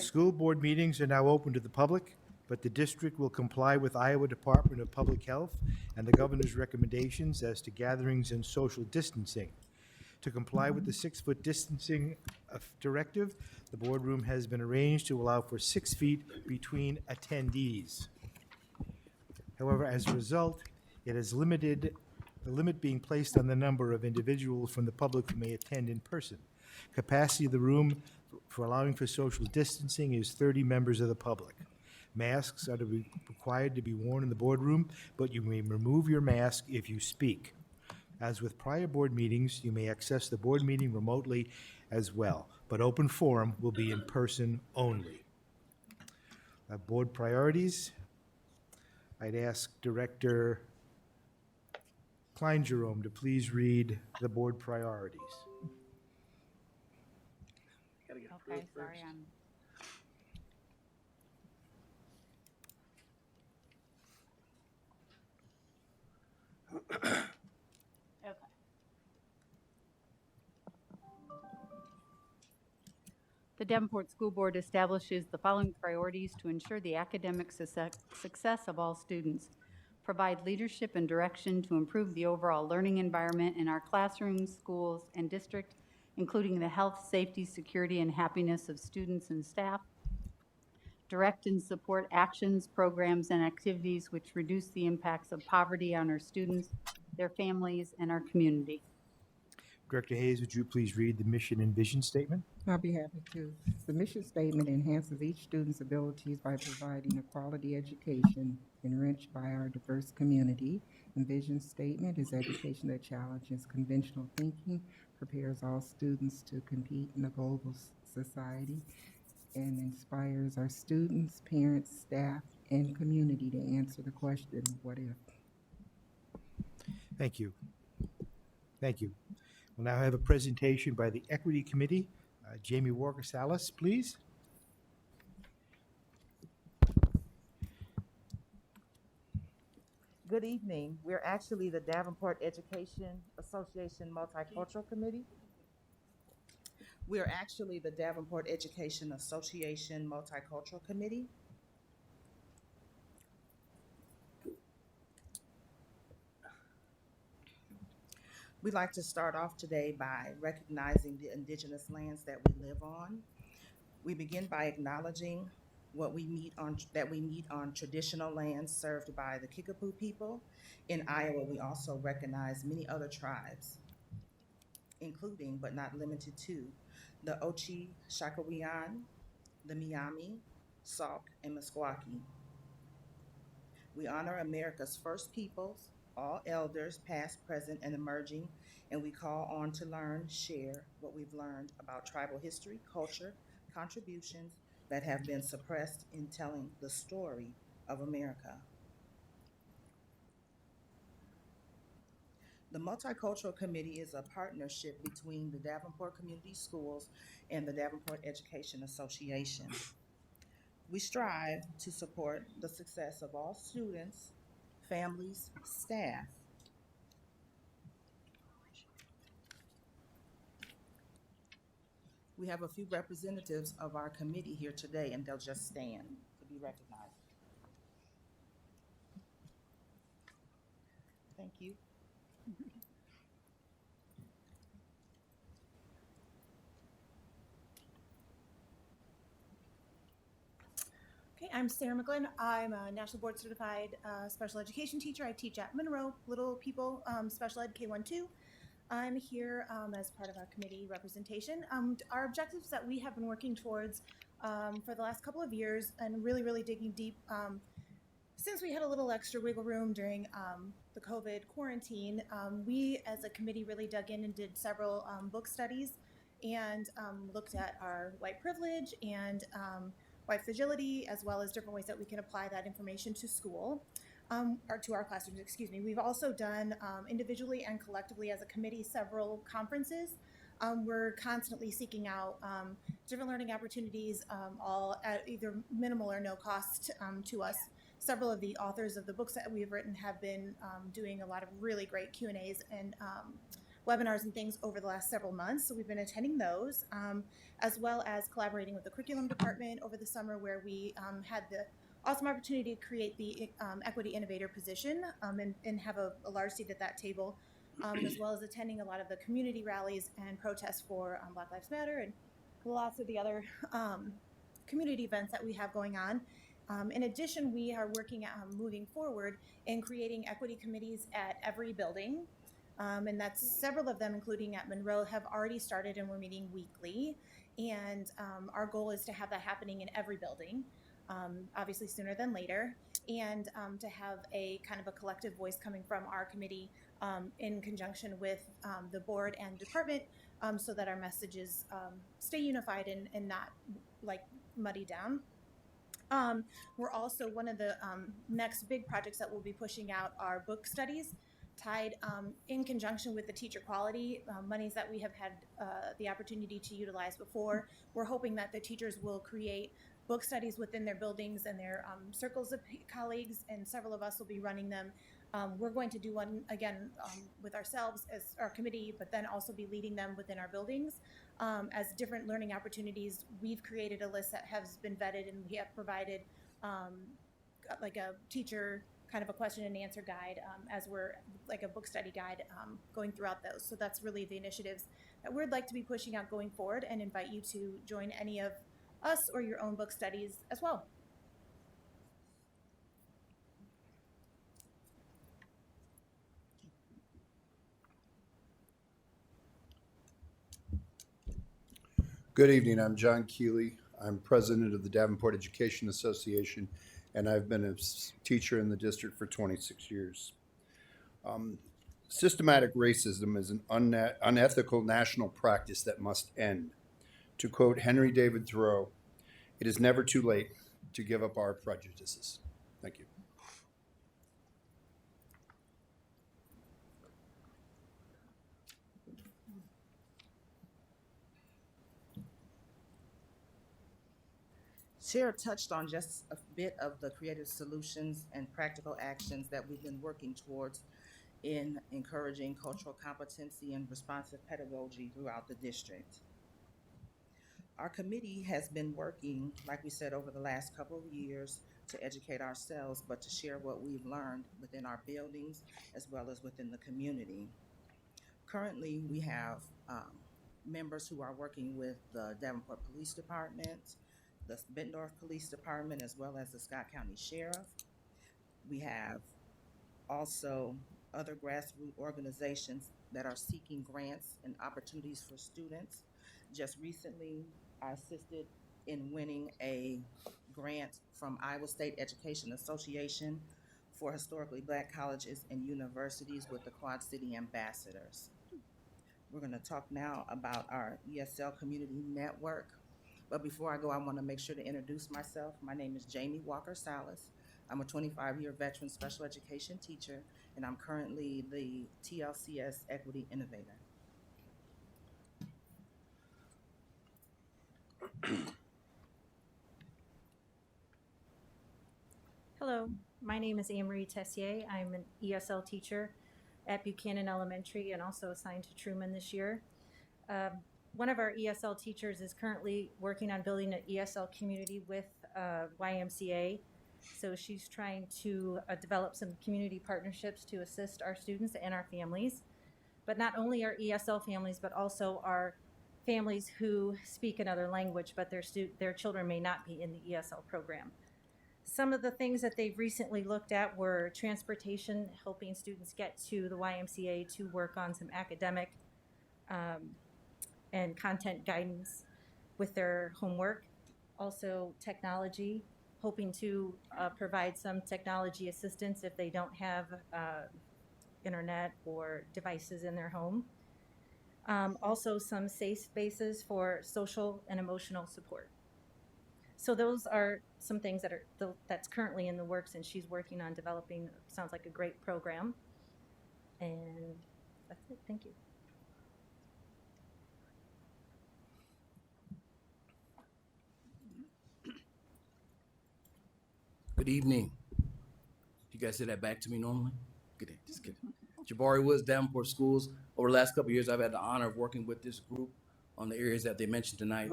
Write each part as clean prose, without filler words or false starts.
School board meetings are now open to the public, but the district will comply with Iowa Department of Public Health and the governor's recommendations as to gatherings and social distancing. To comply with the 6-foot distancing directive, the boardroom has been arranged to allow for 6 feet between attendees. However, as a result, it has the limit being placed on the number of individuals from the public who may attend in person. Capacity of the room for allowing for social distancing is 30 members of the public. Masks are required to be worn in the boardroom, but you may remove your mask if you speak. As with prior board meetings, you may access the board meeting remotely as well, but open forum will be in person only. Board priorities. I'd ask Director Klein-Jerome to please read the board priorities. Okay, sorry, Okay. The Davenport School Board establishes the following priorities to ensure the academic success of all students. Provide leadership and direction to improve the overall learning environment in our classrooms, schools, and district, including the health, safety, security, and happiness of students and staff. Direct and support actions, programs, and activities which reduce the impacts of poverty on our students, their families, and our community. Director Hayes, would you please read the mission and vision statement? I'll be happy to. The mission statement enhances each student's abilities by providing a quality education enriched by our diverse community. And vision statement is education that challenges conventional thinking, prepares all students to compete in a global society, and inspires our students, parents, staff, and community to answer the question, what if? Thank you. Thank you. We'll now have a presentation by the Equity Committee. Jamie Walker-Salas, please. Good evening. We're actually the Davenport Education Association Multicultural Committee. We're actually the Davenport Education Association Multicultural Committee. We'd like to start off today by recognizing the indigenous lands that we live on. We begin by acknowledging that we meet on traditional lands served by the Kickapoo people. In Iowa, we also recognize many other tribes, including but not limited to the Ochi, Shakawian, the Miami, Sauk, and Meskwaki. We honor America's first peoples, all elders, past, present, and emerging, and we call on to learn, share what we've learned about tribal history, culture, contributions that have been suppressed in telling the story of America. The Multicultural Committee is a partnership between the Davenport Community Schools and the Davenport Education Association. We strive to support the success of all students, families, staff. We have a few representatives of our committee here today, and they'll just stand to be recognized. Thank you. I'm Sarah McGlynn. I'm a National Board Certified Special Education teacher. I teach at Monroe Little People Special Ed K-1-2. I'm here as part of our committee representation. Our objectives that we have been working towards for the last couple of years and really digging deep since we had a little extra wiggle room during the COVID quarantine, we as a committee really dug in and did several book studies and looked at our white privilege and white fragility, as well as different ways that we can apply that information to school, or to our classrooms, excuse me. We've also done individually and collectively as a committee several conferences. We're constantly seeking out different learning opportunities, all at either minimal or no cost to us. Several of the authors of the books that we've written have been doing a lot of really great Q&As and webinars and things over the last several months. So we've been attending those, as well as collaborating with the curriculum department over the summer, where we had the awesome opportunity to create the equity innovator position and have a large seat at that table, as well as attending a lot of the community rallies and protests for Black Lives Matter and lots of the other community events that we have going on. In addition, we are working at moving forward and creating equity committees at every building. And that's several of them, including at Monroe, have already started, and we're meeting weekly. And our goal is to have that happening in every building, obviously sooner than later, and to have a kind of a collective voice coming from our committee in conjunction with the board and department, so that our messages stay unified and not like muddy down. We're also, one of the next big projects that we'll be pushing out are book studies, tied in conjunction with the teacher quality monies that we have had the opportunity to utilize before. We're hoping that the teachers will create book studies within their buildings and their circles of colleagues, and several of us will be running them. We're going to do one again with ourselves as our committee, but then also be leading them within our buildings as different learning opportunities. We've created a list that has been vetted, and we have provided like a teacher kind of a question and answer guide as we're like a book study guide going throughout those. So that's really the initiatives that we'd like to be pushing out going forward, and invite you to join any of us or your own book studies as well. Good evening. I'm John Keeley. I'm president of the Davenport Education Association, and I've been a teacher in the district for 26 years. Systematic racism is an unethical national practice that must end. To quote Henry David Thoreau, "It is never too late to give up our prejudices." Thank you. Chair touched on just a bit of the creative solutions and practical actions that we've been working towards in encouraging cultural competency and responsive pedagogy throughout the district. Our committee has been working, like we said, over the last couple of years to educate ourselves, but to share what we've learned within our buildings as well as within the community. Currently, we have members who are working with the Davenport Police Department, the Bettendorf Police Department, as well as the Scott County Sheriff. We have also other grassroots organizations that are seeking grants and opportunities for students. Just recently, I assisted in winning a grant from Iowa State Education Association for historically Black colleges and universities with the Quad City Ambassadors. We're going to talk now about our ESL Community Network. But before I go, I want to make sure to introduce myself. My name is Jamie Walker Salas. I'm a 25-year veteran special education teacher, and I'm currently the TLCS Equity Innovator. Hello, my name is Anne-Marie Tessier. I'm an ESL teacher at Buchanan Elementary and also assigned to Truman this year. One of our ESL teachers is currently working on building an ESL community with YMCA. So she's trying to develop some community partnerships to assist our students and our families. But not only our ESL families, but also our families who speak another language, but their children may not be in the ESL program. Some of the things that they've recently looked at were transportation, helping students get to the YMCA to work on some academic and content guidance with their homework. Also technology, hoping to provide some technology assistance if they don't have internet or devices in their home. Also some safe spaces for social and emotional support. So those are some things that that's currently in the works, and she's working on developing. Sounds like a great program. And that's it. Thank you. Good evening. You guys say that back to me normally? Good day. Just kidding. Jabari Woods, Davenport Schools. Over the last couple of years, I've had the honor of working with this group on the areas that they mentioned tonight.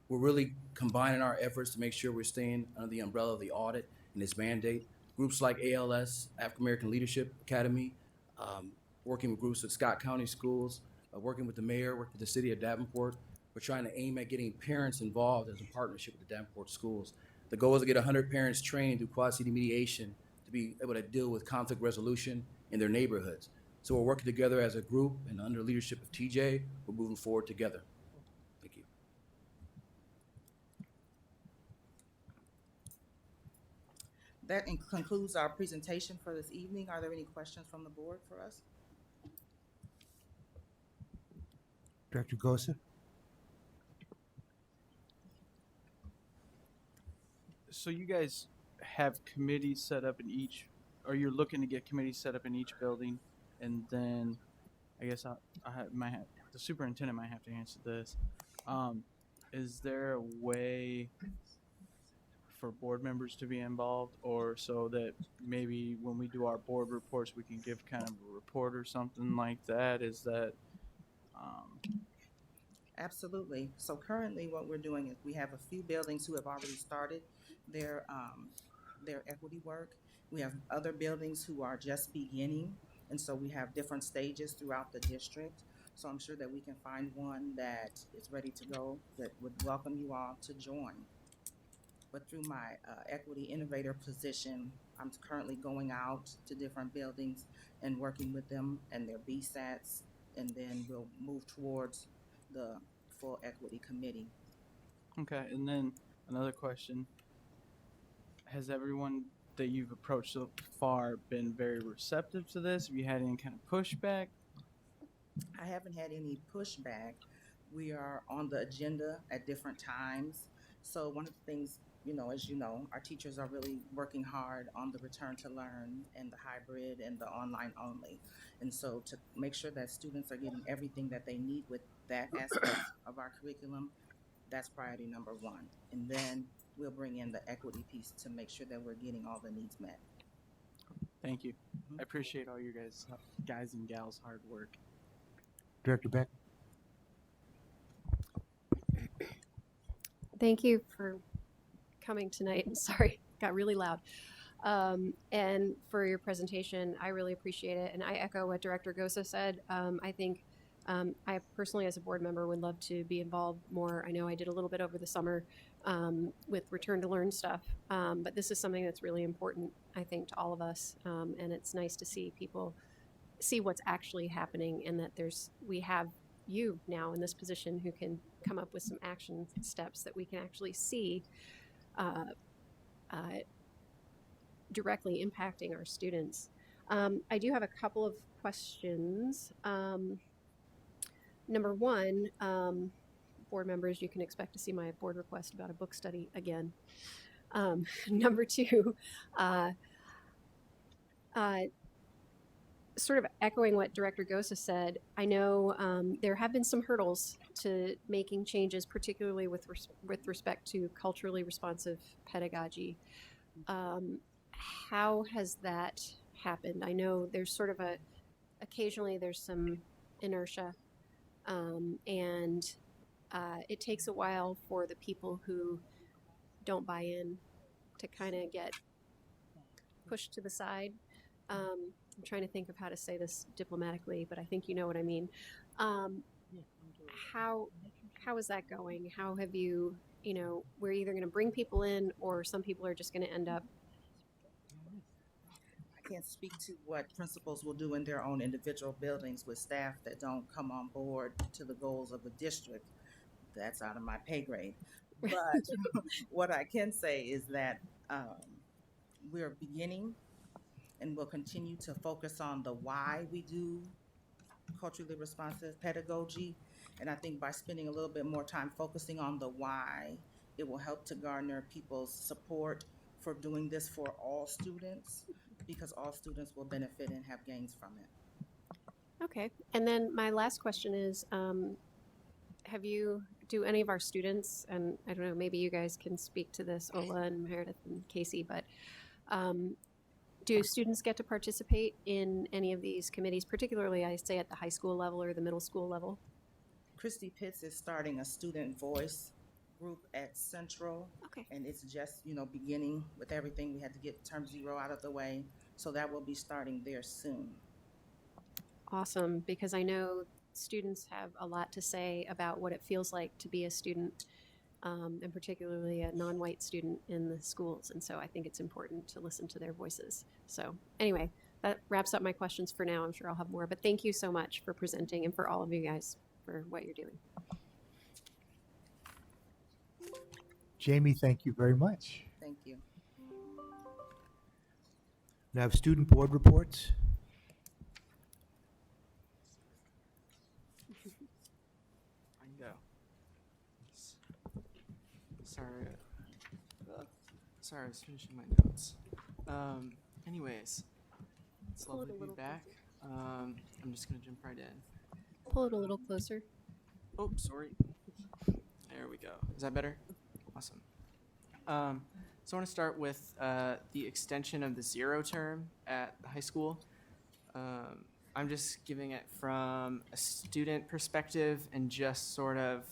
We're really combining our efforts to make sure we're staying under the umbrella of the audit and its mandate. Groups like ALS, African American Leadership Academy, working with groups at Scott County Schools, working with the mayor, working with the city of Davenport. We're trying to aim at getting parents involved as a partnership with the Davenport schools. The goal is to get 100 parents trained through quad-city mediation to be able to deal with conflict resolution in their neighborhoods. So we're working together as a group, and under leadership of TJ, we're moving forward together. Thank you. That concludes our presentation for this evening. Are there any questions from the board for us? Director Gosa? So you guys have committees set up in each, or you're looking to get committees set up in each building, and then I guess the superintendent might have to answer this. Is there a way for board members to be involved, or so that maybe when we do our board reports, we can give kind of a report or something like that? Is that Absolutely. So currently what we're doing is we have a few buildings who have already started their equity work. We have other buildings who are just beginning, and so we have different stages throughout the district. So I'm sure that we can find one that is ready to go, that would welcome you all to join. But through my equity innovator position, I'm currently going out to different buildings and working with them and their BSATs, and then we'll move towards the full equity committee. okay? And then another question: has everyone that you've approached so far been very receptive to this? Have you had any kind of pushback? I haven't had any pushback. We are on the agenda at different times. So one of the things, as you know, our teachers are really working hard on the return to learn and the hybrid and the online only. And so to make sure that students are getting everything that they need with that aspect of our curriculum, that's priority number one. And then we'll bring in the equity piece to make sure that we're getting all the needs met. Thank you. I appreciate all you guys and gals' hard work. Director Beck? Thank you for coming tonight. Sorry, it got really loud. And for your presentation, I really appreciate it. And I echo what Director Gosa said. I think I personally, as a board member, would love to be involved more. I know I did a little bit over the summer with return to learn stuff, but this is something that's really important, I think, to all of us. And it's nice to see people see what's actually happening, and that we have you now in this position who can come up with some action steps that we can actually see directly impacting our students. I do have a couple of questions. Number one, board members, you can expect to see my board request about a book study again. Number two, sort of echoing what Director Gosa said, I know there have been some hurdles to making changes, particularly with respect to culturally responsive pedagogy. How has that happened? I know there's sort of occasionally there's some inertia, and it takes a while for the people who don't buy in to kind of get pushed to the side. I'm trying to think of how to say this diplomatically, but I think you know what I mean. How is that going? How have you, we're either going to bring people in, or some people are just going to end up. I can't speak to what principals will do in their own individual buildings with staff that don't come on board to the goals of the district. That's out of my pay grade. But what I can say is that we're beginning, and we'll continue to focus on the why we do culturally responsive pedagogy. And I think by spending a little bit more time focusing on the why, it will help to garner people's support for doing this for all students, because all students will benefit and have gains from it. Okay. And then my last question is, do any of our students, and I don't know, maybe you guys can speak to this, Ola and Meredith and Casey, but Do students get to participate in any of these committees, particularly, I say, at the high school level or the middle school level? Christy Pitts is starting a student voice group at Central. Okay. And it's just, beginning with everything. We had to get term 0 out of the way. So that will be starting there soon. Awesome, because I know students have a lot to say about what it feels like to be a student, and particularly a non-white student in the schools. And so I think it's important to listen to their voices. So anyway, that wraps up my questions for now. I'm sure I'll have more, but thank you so much for presenting and for all of you guys for what you're doing. Jamie, thank you very much. Thank you. Now have student board reports. I can go. Sorry. Sorry, I was finishing my notes. Anyways, it's Pull it lovely a to be little back. I'm just gonna jump right in. Pull it a little closer. Oh, sorry. There we go. Is that better? Awesome. So I want to start with the extension of the 0 term at the high school. I'm just giving it from a student perspective and just sort of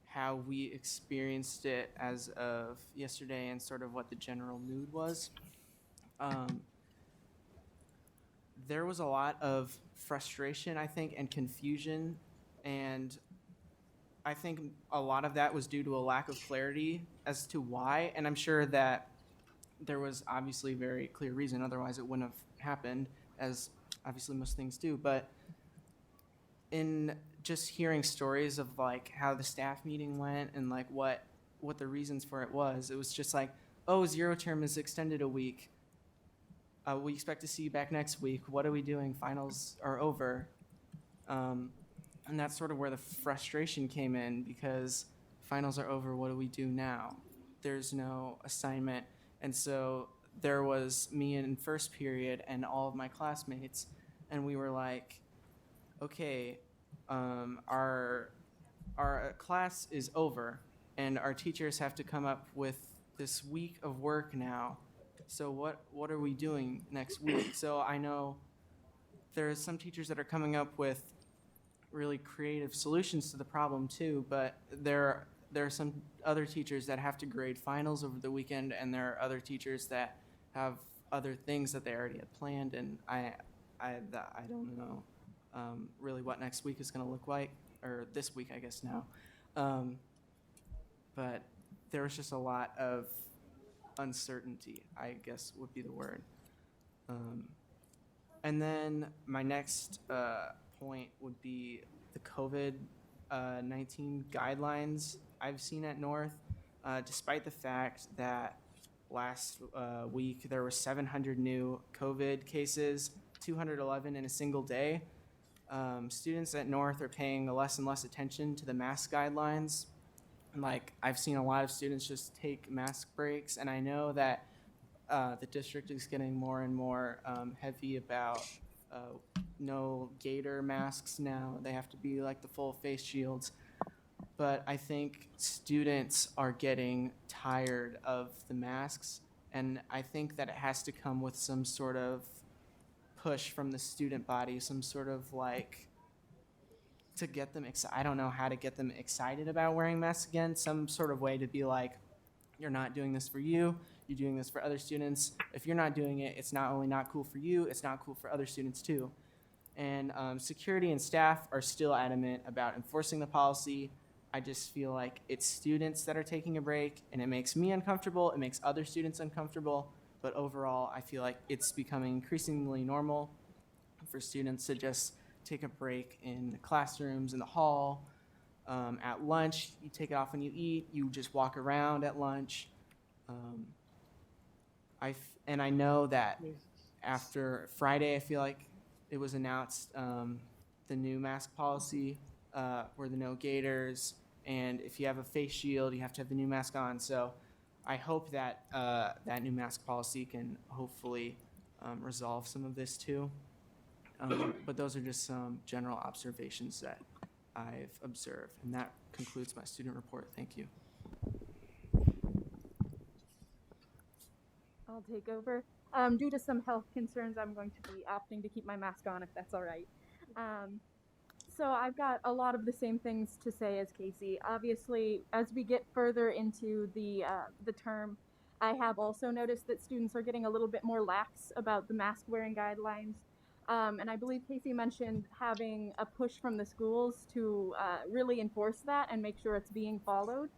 how we experienced it as of yesterday and sort of what the general mood was. There was a lot of frustration, I think, and confusion, and I think a lot of that was due to a lack of clarity as to why, and I'm sure that there was obviously a very clear reason, otherwise it wouldn't have happened, as obviously most things do, but in just hearing stories of like how the staff meeting went and like what the reasons for it was just like, oh, 0 term is extended a week. We expect to see you back next week. What are we doing? Finals are over. And that's sort of where the frustration came in, because finals are over. What do we do now? There's no assignment. And so there was me in first period and all of my classmates, and we were like, okay, our class is over, and our teachers have to come up with this week of work now. So what are we doing next week? So I know there are some teachers that are coming up with really creative solutions to the problem too, but there are some other teachers that have to grade finals over the weekend, and there are other teachers that have other things that they already had planned, and I don't know really what next week is going to look like, or this week I guess now. But there was just a lot of uncertainty, I guess would be the word. And then my next point would be the COVID-19 guidelines I've seen at North. Despite the fact that last week there were 700 new COVID cases, 211 in a single day, students at North are paying less and less attention to the mask guidelines. Like, I've seen a lot of students just take mask breaks, and I know that the district is getting more and more heavy about no gaiter masks now. They have to be like the full face shields. But I think students are getting tired of the masks, and I think that it has to come with some sort of push from the student body, some sort of like to get them I don't know how to get them excited about wearing masks again, some sort of way to be like, you're not doing this for you, you're doing this for other students. If you're not doing it, it's not only not cool for you, it's not cool for other students too. And security and staff are still adamant about enforcing the policy. I just feel like it's students that are taking a break, and it makes me uncomfortable, it makes other students uncomfortable, but overall I feel like it's becoming increasingly normal for students to just take a break in the classrooms, in the hall, at lunch. You take it off when you eat, you just walk around at lunch. And I know that after Friday, I feel like it was announced the new mask policy, where the no gaiters, and if you have a face shield, you have to have the new mask on. So I hope that that new mask policy can hopefully resolve some of this too. But those are just some general observations that I've observed. And that concludes my student report. Thank you. I'll take over. Due to some health concerns, I'm going to be opting to keep my mask on if that's all right. So I've got a lot of the same things to say as Casey. Obviously, as we get further into the term, I have also noticed that students are getting a little bit more lax about the mask wearing guidelines. And I believe Casey mentioned having a push from the schools to really enforce that and make sure it's being followed.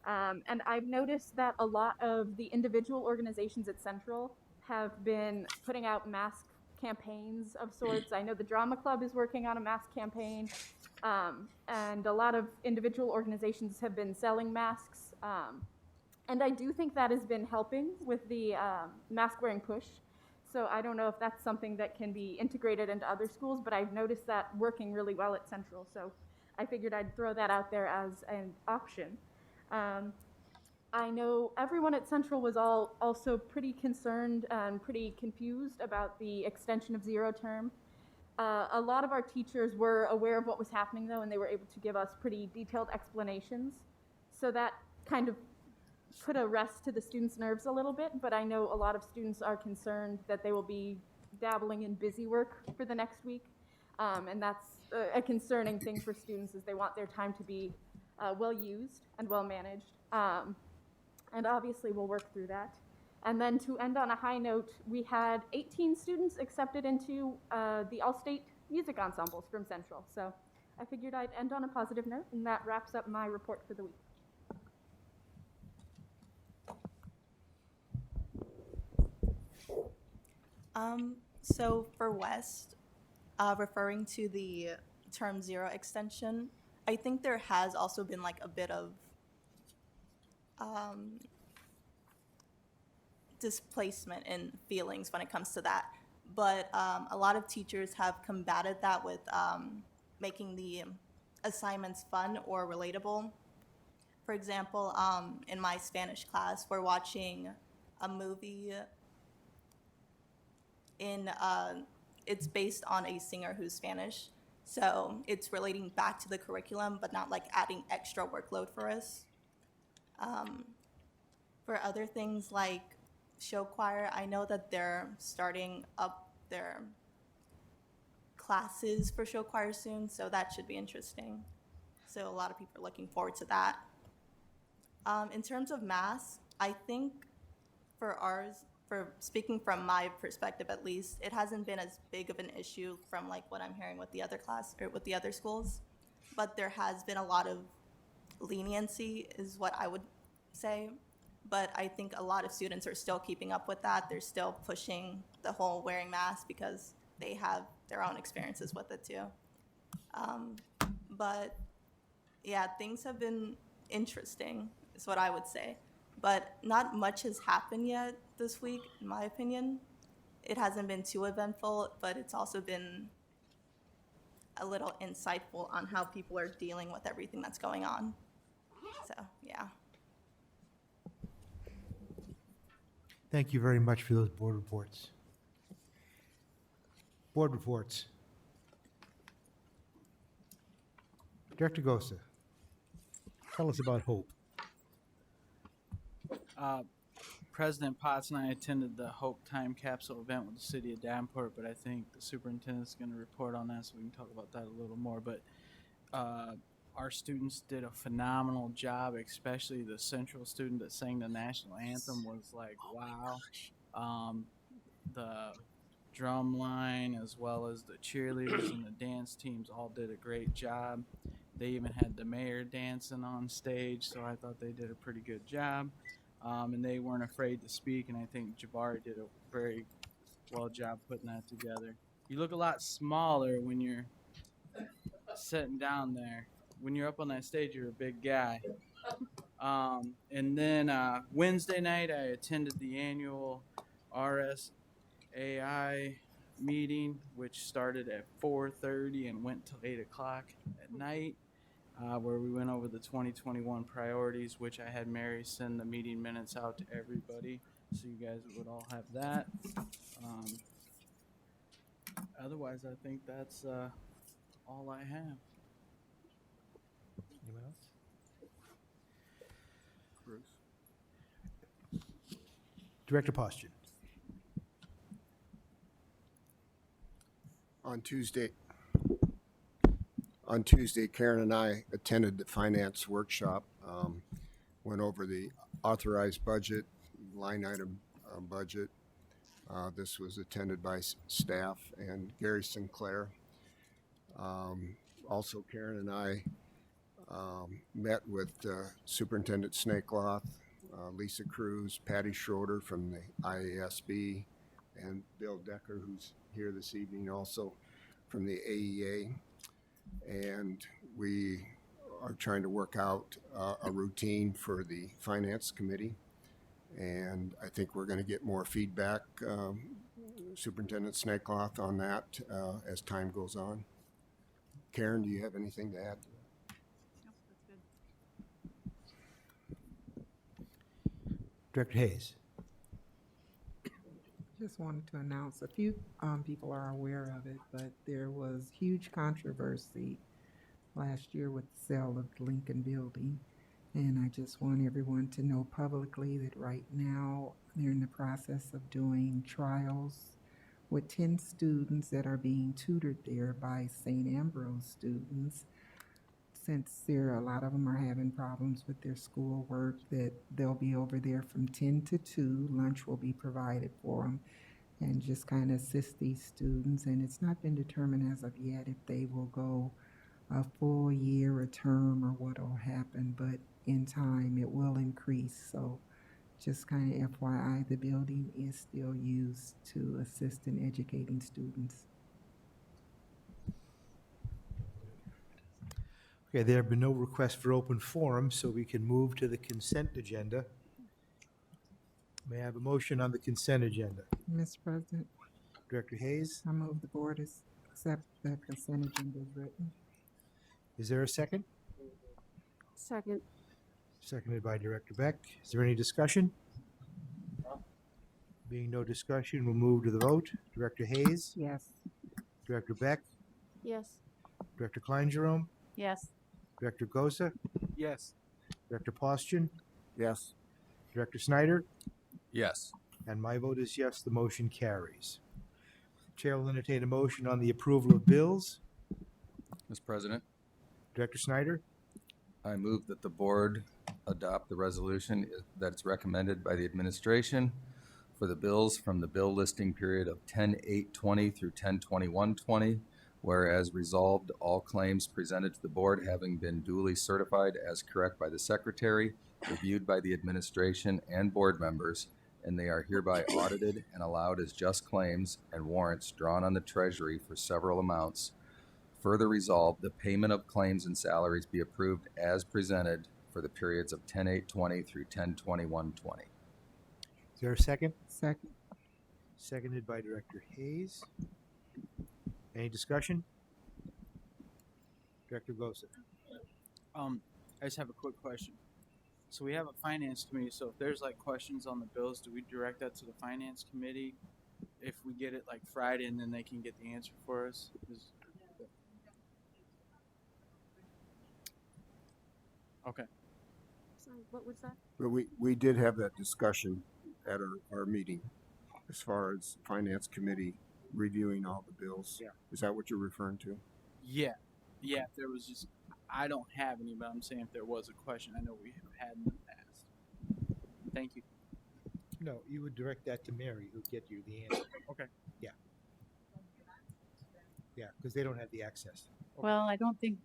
And I've noticed that a lot of the individual organizations at Central have been putting out mask campaigns of sorts. I know the Drama Club is working on a mask campaign, and a lot of individual organizations have been selling masks. And I do think that has been helping with the mask wearing push. So I don't know if that's something that can be integrated into other schools, but I've noticed that working really well at Central. So I figured I'd throw that out there as an option. I know everyone at Central was also pretty concerned and pretty confused about the extension of zero term. A lot of our teachers were aware of what was happening though, and they were able to give us pretty detailed explanations. So that kind of put a rest to the students' nerves a little bit, but I know a lot of students are concerned that they will be dabbling in busy work for the next week. And that's a concerning thing for students, is they want their time to be well used and well managed. And obviously we'll work through that. And then to end on a high note, we had 18 students accepted into the All-State Music Ensembles from Central. So I figured I'd end on a positive note, and that wraps up my report for the week. So for West, referring to the term zero extension, I think there has also been like a bit of displacement in feelings when it comes to that. But a lot of teachers have combated that with making the assignments fun or relatable. For example, in my Spanish class, we're watching a movie it's based on a singer who's Spanish. So it's relating back to the curriculum, but not like adding extra workload for us. For other things like show choir, I know that they're starting up their classes for show choir soon, so that should be interesting. So a lot of people are looking forward to that. In terms of mass, I think for speaking from my perspective at least, it hasn't been as big of an issue from like what I'm hearing with the other with the other schools, but there has been a lot of leniency is what I would say. But I think a lot of students are still keeping up with that. They're still pushing the whole wearing masks because they have their own experiences with it too. But yeah, things have been interesting is what I would say. But not much has happened yet this week, in my opinion. It hasn't been too eventful, but it's also been a little insightful on how people are dealing with everything that's going on. So, yeah. Thank you very much for those board reports. Board reports. Director Gosa, tell us about Hope. President Potts and I attended the Hope Time Capsule event with the city of Davenport, but I think the superintendent's going to report on that, so we can talk about that a little more. But our students did a phenomenal job, especially the Central student that sang the national anthem was like, wow. The drum line as well as the cheerleaders and the dance teams all did a great job. They even had the mayor dancing on stage, so I thought they did a pretty good job. And they weren't afraid to speak, and I think Jabari did a very well job putting that together. You look a lot smaller when you're sitting down there. When you're up on that stage, you're a big guy. And then Wednesday night, I attended the annual RSAI meeting, which started at 4:30 and went till 8 o'clock at night. Where we went over the 2021 priorities, which I had Mary send the meeting minutes out to everybody, so you guys would all have that. Otherwise, I think that's all I have. Anyone else? Bruce? Director Postian. On Tuesday, Karen and I attended the finance workshop, went over the authorized budget, line item budget. This was attended by staff and Gary Sinclair. Also, Karen and I met with Superintendent Snakeloth, Lisa Cruz, Patty Schroeder from the IASB, and Bill Decker, who's here this evening also from the AEA. And we are trying to work out a routine for the Finance Committee. And I think we're going to get more feedback, Superintendent Snakeloth, on that as time goes on. Karen, do you have anything to add? Nope, that's good. Director Hayes. Just wanted to announce, a few people are aware of it, but there was huge controversy last year with the sale of the Lincoln Building. And I just want everyone to know publicly that right now they're in the process of doing trials with 10 students that are being tutored there by St. Ambrose students. Since a lot of them are having problems with their schoolwork, that they'll be over there from 10 to 2. Lunch will be provided for them, and just kind of assist these students. And it's not been determined as of yet if they will go a full year, a term, or what will happen, but in time it will increase. So just kind of FYI, the building is still used to assist in educating students. Okay, there have been no requests for open forum, so we can move to the consent agenda. May I have a motion on the consent agenda? Mr. President, Director Hayes, I move the board accept the consent agenda as written. is there a second? Second. Seconded by Director Beck. Is there any discussion? Being no discussion, we'll move to the vote. Director Hayes, Yes. Director Beck, Yes. Director Klein-Jerome, Yes. Director Gosa, Yes. Director Postian, Yes. Director Snyder, Yes. and my vote is yes, the motion carries. Chair will entertain a motion on the approval of bills. Mr. President, Director Snyder, I move that the board adopt the resolution that's recommended by the administration for the bills from the bill listing period of 10/8/20 through 10/21/20, whereas resolved, all claims presented to the board having been duly certified as correct by the secretary, reviewed by the administration and board members, and they are hereby audited and allowed as just claims and warrants drawn on the treasury for several amounts. Further resolved, the payment of claims and salaries be approved as presented for the periods of 10/8/20 through 10/21/20. is there a second? Second. Seconded by Director Hayes. Any discussion? Director Gosa. I just have a quick question. So we have a finance committee, so if there's like questions on the bills, do we direct that to the finance committee? If we get it like Friday and then they can get the answer for us? Okay. Sorry, what was that? But we did have that discussion at our meeting as far as Finance Committee reviewing all the bills. Yeah. Is that what you're referring to? Yeah. Yeah, if there was just, I don't have any, but I'm saying if there was a question, I know we have had in the past. Thank you. No, you would direct that to Mary, who'd get you the answer. Okay. Yeah. Yeah, because they don't have the access. Well, I don't think,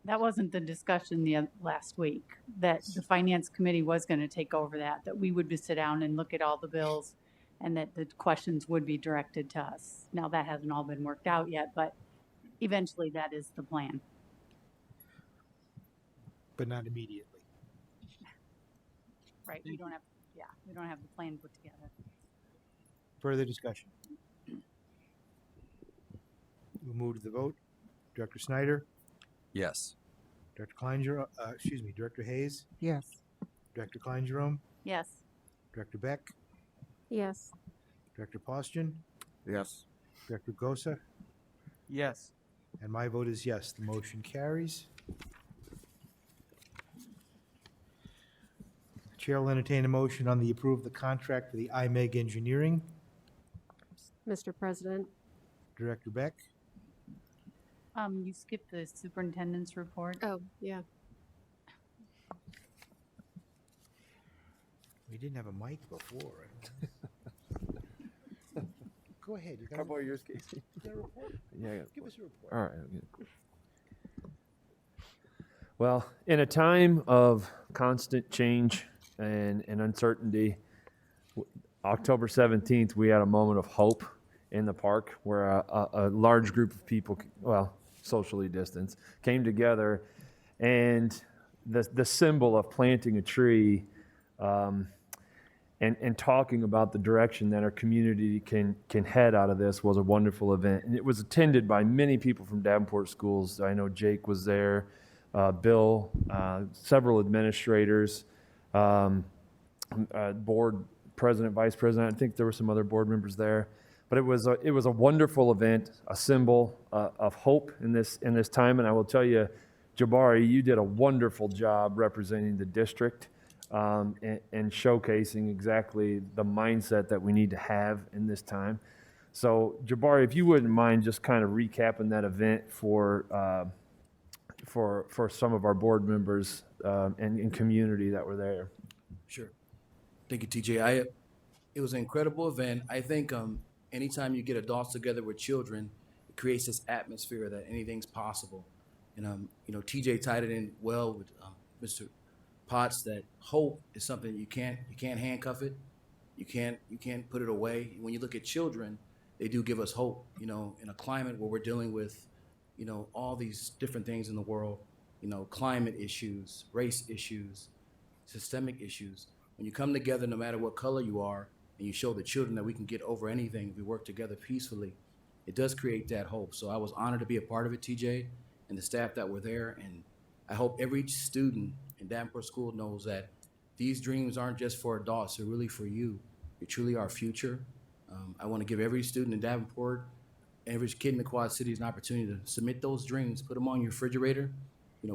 that wasn't the discussion last week, that the finance committee was going to take over that we would sit down and look at all the bills and that the questions would be directed to us. Now, that hasn't all been worked out yet, but eventually that is the plan. But not immediately. Right, we don't have the plan put together. Further discussion? We'll move to the vote. Director Snyder, Yes. Director Klein-Jerome, Director Hayes, Yes. Director Klein-Jerome, Yes. Director Beck, Yes. Director Postian, Yes. Director Gosa, Yes. and my vote is yes, the motion carries. Chair will entertain a motion on the approve of the contract for the IMEG engineering. Mr. President, Director Beck, You skipped the superintendent's report. Oh, yeah. We didn't have a mic before. Go ahead. You got How about yours, Casey? a report? Yeah. Give us a report. All right. Well, in a time of constant change and uncertainty, October 17th, we had a moment of hope in the park where a large group of people, well, socially distanced, came together, and the symbol of planting a tree and talking about the direction that our community can head out of this was a wonderful event. And it was attended by many people from Davenport schools. I know Jake was there, Bill, several administrators, board president, vice president. I think there were some other board members there. But it was a wonderful event, a symbol of hope in this time. And I will tell you, Jabari, you did a wonderful job representing the district and showcasing exactly the mindset that we need to have in this time. So, Jabari, if you wouldn't mind just kind of recapping that event for some of our board members and community that were there. Sure. Thank you, TJ. It was an incredible event. I think anytime you get adults together with children, it creates this atmosphere that anything's possible. And TJ tied it in well with Mr. Potts that hope is something you can't handcuff it. You can't put it away. When you look at children, they do give us hope. In a climate where we're dealing with, all these different things in the world, climate issues, race issues, systemic issues. When you come together, no matter what color you are, and you show the children that we can get over anything if we work together peacefully, it does create that hope. So I was honored to be a part of it, TJ, and the staff that were there. And I hope every student in Davenport School knows that these dreams aren't just for adults, they're really for you. You're truly our future. I want to give every student in Davenport, every kid in the Quad Cities an opportunity to submit those dreams, put them on your refrigerator,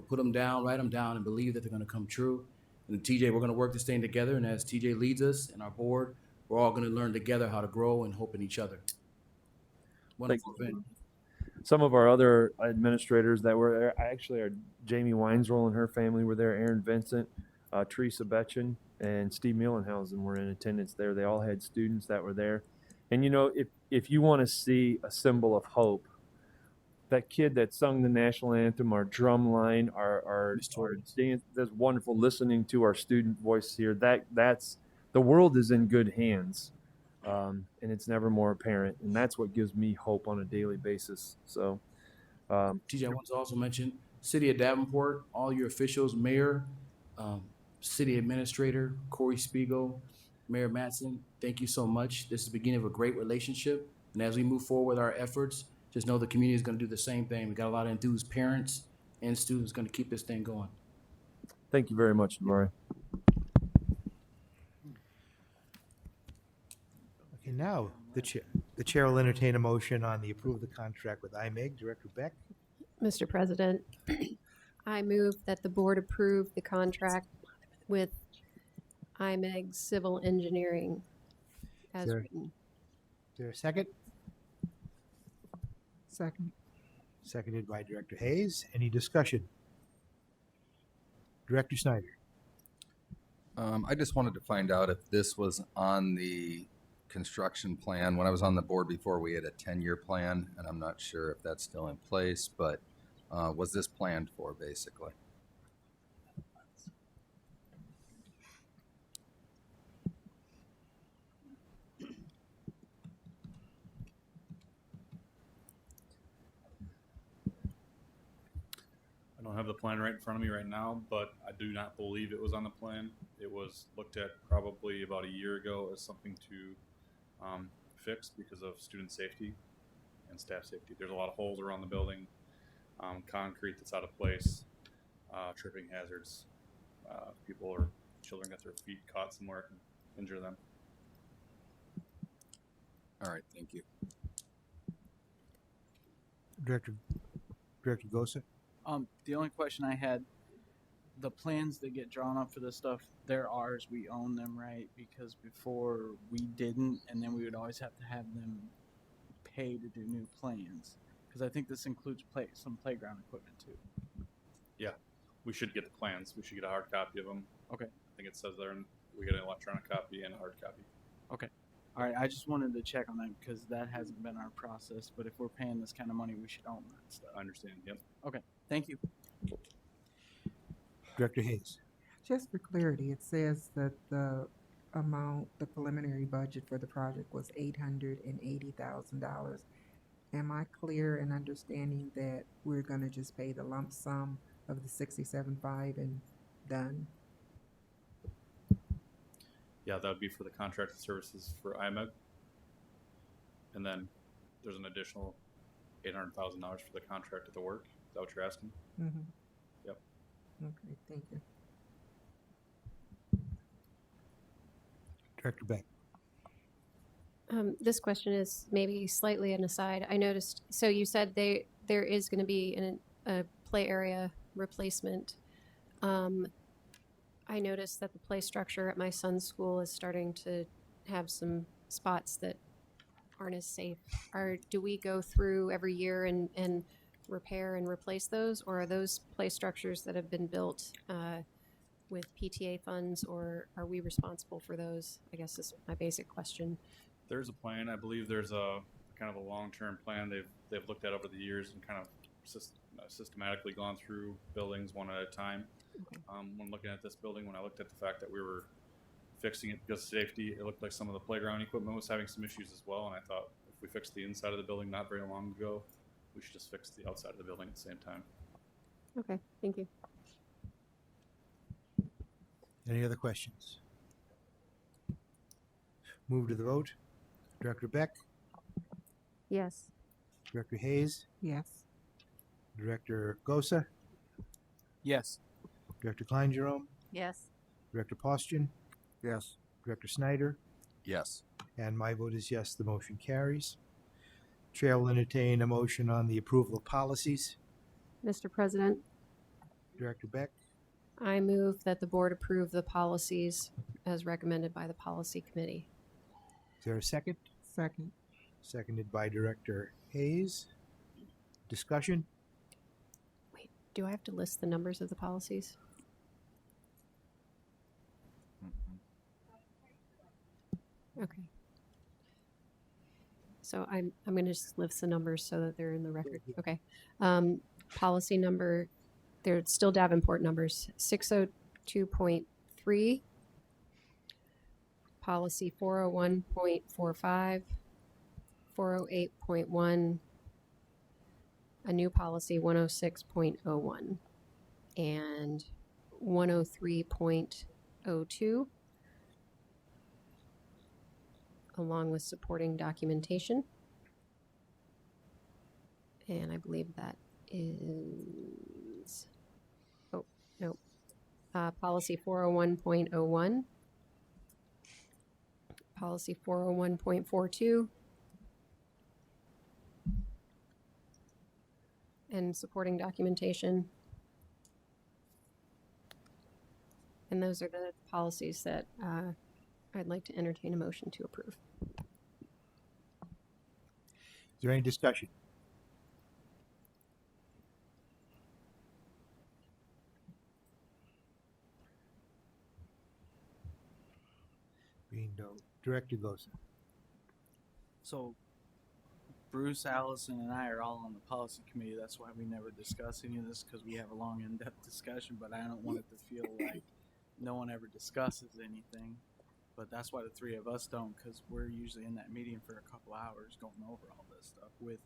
put them down, write them down, and believe that they're going to come true. And TJ, we're going to work this thing together. And as TJ leads us and our board, we're all going to learn together how to grow and hope in each other. Wonderful event. Some of our other administrators that were there, actually, our Jamie Weinsroll and her family were there, Aaron Vincent, Teresa Betchen, and Steve Muhlenhausen were in attendance there. They all had students that were there. And, if you want to see a symbol of hope, that kid that sung the national anthem, our drum line, our dance, that's wonderful. Listening to our student voice here, that's the world is in good hands, and it's never more apparent. And that's what gives me hope on a daily basis. So, TJ, I want to also mention City of Davenport, all your officials, Mayor, City Administrator, Corey Spiegel, Mayor Matson, thank you so much. This is the beginning of a great relationship. And as we move forward with our efforts, just know the community is going to do the same thing. We got a lot of enthused parents and students going to keep this thing going. Thank you very much, Maury. Okay, now the chair will entertain a motion on the approval of the contract with IMEG. Director Beck. Mr. President, I move that the board approve the contract with IMEG Civil Engineering as Sure. written. Is there a second? Second. Seconded by Director Hayes. Any discussion? Director Snyder. I just wanted to find out if this was on the construction plan. When I was on the board before, we had a 10-year plan, and I'm not sure if that's still in place, but was this planned for, basically? I don't have the plan right in front of me right now, but I do not believe it was on the plan. It was looked at probably about a year ago as something to fix because of student safety and staff safety. There's a lot of holes around the building, concrete that's out of place, tripping hazards. People or children get their feet caught somewhere and injure them. All right, thank you. Director Gosa. The only question I had, the plans that get drawn up for this stuff, they're ours. We own them, right? Because before we didn't, and then we would always have to have them pay to do new plans. Because I think this includes some playground equipment too. Yeah, we should get the plans. We should get a hard copy of them. Okay. I think it says there, and we get an electronic copy and a hard copy. Okay. All right. I just wanted to check on that because that hasn't been our process. But if we're paying this kind of money, we should own that stuff. I understand. Yep. Okay. Thank you. Director Hayes. Just for clarity, it says that the preliminary budget for the project was $880,000. Am I clear in understanding that we're gonna just pay the lump sum of the 67.5 and done? Yeah, that would be for the contracted services for IMEG. And then there's an additional $800,000 for the contract of the work. Is that what you're asking? Mm-hmm. Yep. Okay, thank you. Director Beck. This question is maybe slightly an aside. I noticed, so you said there is going to be a play area replacement. I noticed that the play structure at my son's school is starting to have some spots that aren't as safe. Do we go through every year and repair and replace those, or are those play structures that have been built with PTA funds, or are we responsible for those? I guess is my basic question. There's a plan. I believe there's a kind of a long-term plan they've looked at over the years and kind of systematically gone through buildings one at a time. Okay. When looking at this building, when I looked at the fact that we were fixing it because of safety, it looked like some of the playground equipment was having some issues as well. And I thought if we fixed the inside of the building not very long ago, we should just fix the outside of the building at the same time. Okay, thank you. Any other questions? Move to the vote. Director Beck, Yes. Director Hayes, Yes. Director Gosa, Yes. Director Klein Jerome, Yes. Director Postian, Yes. Director Snyder, Yes. and my vote is yes, the motion carries. Chair will entertain a motion on the approval of policies. Mr. President, Director Beck, I move that the board approve the policies as recommended by the policy committee. is there a second? Second. Seconded by Director Hayes. Discussion? Wait, do I have to list the numbers of the policies? Okay. So I'm going to just list the numbers so that they're in the record. Okay. Policy number, they're still Davenport numbers, 602.3, policy 401.45, 408.1, a new policy 106.01, and 103.02, along with supporting documentation. And I believe that is, oh, no, policy 401.01, policy 401.42, and supporting documentation. And those are the policies that I'd like to entertain a motion to approve. Is there any discussion? Being no, Director Gosa. So Bruce, Allison, and I are all on the policy committee. That's why we never discuss any of this, because we have a long, in-depth discussion. But I don't want it to feel like no one ever discusses anything. But that's why the three of us don't, because we're usually in that meeting for a couple hours going over all this stuff with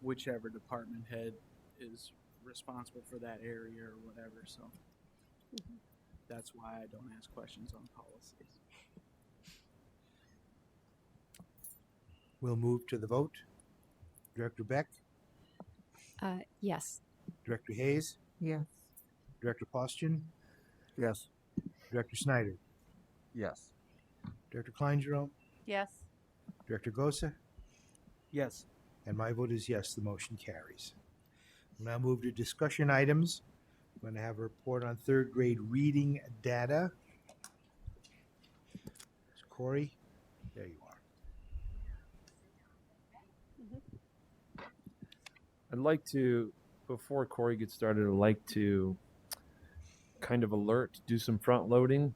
whichever department head is responsible for that area or whatever. So that's why I don't ask questions on policies. We'll move to the vote. Director Beck, Yes. Director Hayes, Yes. Director Postian, Yes. Director Snyder, Yes. Director Klein Jerome, Yes. Director Gosa, Yes. and my vote is yes, the motion carries. We'll now move to discussion items. We're going to have a report on third grade reading data. Corey, there you are. I'd like to, before Corey gets started, I'd like to kind of do some front loading.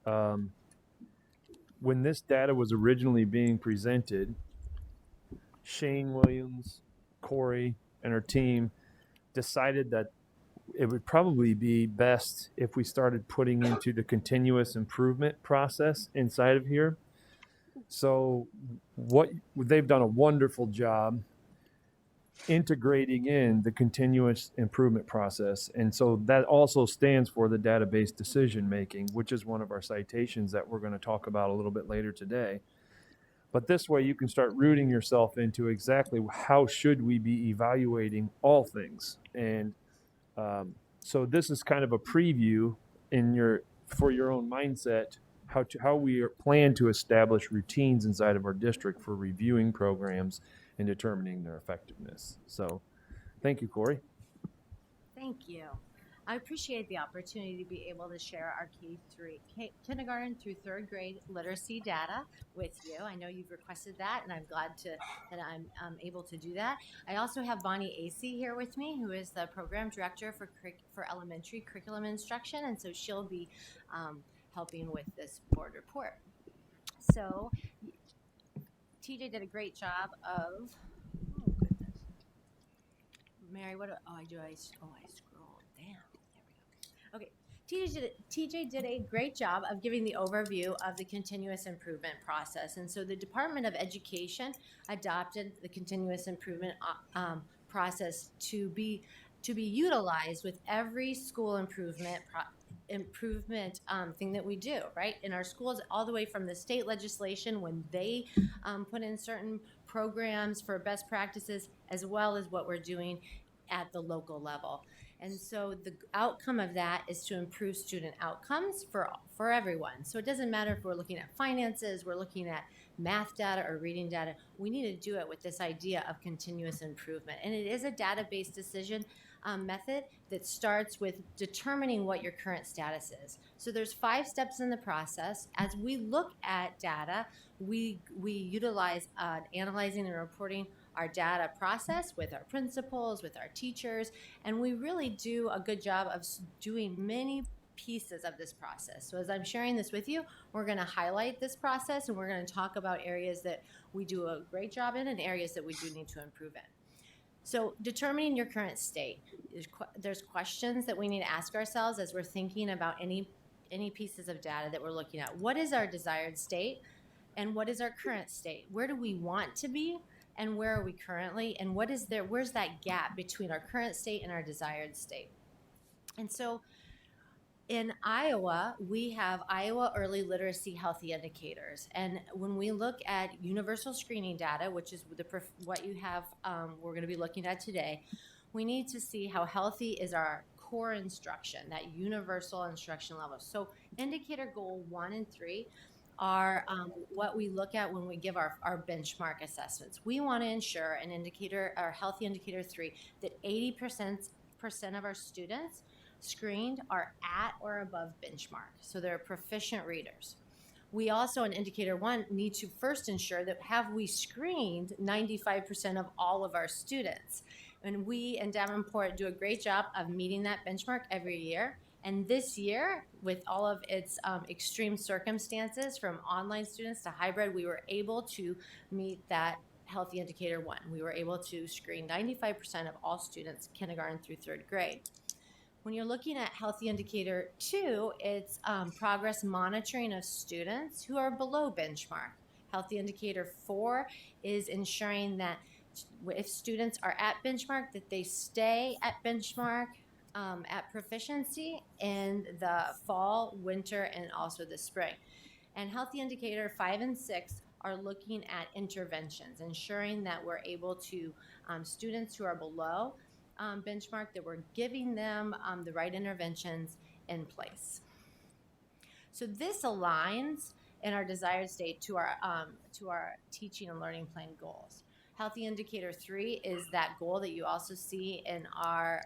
When this data was originally being presented, Shane Williams, Corey, and our team decided that it would probably be best if we started putting into the continuous improvement process inside of here. So they've done a wonderful job integrating in the continuous improvement process. And so that also stands for the database decision making, which is one of our citations that we're going to talk about a little bit later today. But this way you can start rooting yourself into exactly how should we be evaluating all things. And so this is kind of a preview for your own mindset, how we plan to establish routines inside of our district for reviewing programs and determining their effectiveness. So thank you, Corey. Thank you. I appreciate the opportunity to be able to share our kindergarten through third grade literacy data with you. I know you've requested that, and I'm glad that I'm able to do that. I also have Bonnie Acey here with me, who is the program director for elementary curriculum instruction, and so she'll be helping with this board report. So TJ did a great job of, oh goodness. Mary, I scrolled down. There we go. Okay, TJ did a great job of giving the overview of the continuous improvement process. And so the Department of Education adopted the continuous improvement process to be utilized with every school improvement thing that we do, right? In our schools, all the way from the state legislation when they put in certain programs for best practices, as well as what we're doing at the local level. And so the outcome of that is to improve student outcomes for everyone. So it doesn't matter if we're looking at finances, we're looking at math data or reading data, we need to do it with this idea of continuous improvement. And it is a database decision method that starts with determining what your current status is. So there's 5 steps in the process. As we look at data, we utilize analyzing and reporting our data process with our principals, with our teachers, and we really do a good job of doing many pieces of this process. So as I'm sharing this with you, we're going to highlight this process, and we're going to talk about areas that we do a great job in and areas that we do need to improve in. So determining your current state, there's questions that we need to ask ourselves as we're thinking about any pieces of data that we're looking at. What is our desired state, and what is our current state? Where do we want to be, and where are we currently, and where's that gap between our current state and our desired state? And so in Iowa, we have Iowa Early Literacy Healthy Indicators. And when we look at universal screening data, which is what you have, we're going to be looking at today, we need to see how healthy is our core instruction, that universal instruction level. So indicator goal 1 and 3 are what we look at when we give our benchmark assessments. We want to ensure an indicator, our healthy indicator 3, that 80% of our students screened are at or above benchmark. So they're proficient readers. We also, in indicator 1, need to first ensure that have we screened 95% of all of our students. And we in Davenport do a great job of meeting that benchmark every year. And this year, with all of its extreme circumstances, from online students to hybrid, we were able to meet that healthy indicator 1. We were able to screen 95% of all students, kindergarten through 3rd grade. When you're looking at healthy indicator 2, it's progress monitoring of students who are below benchmark. Healthy indicator 4 is ensuring that if students are at benchmark, that they stay at benchmark at proficiency in the fall, winter, and also the spring. And healthy indicator 5 and 6 are looking at interventions, ensuring that we're able to, students who are below benchmark, that we're giving them the right interventions in place. So this aligns in our desired state to our teaching and learning plan goals. Healthy indicator 3 is that goal that you also see in our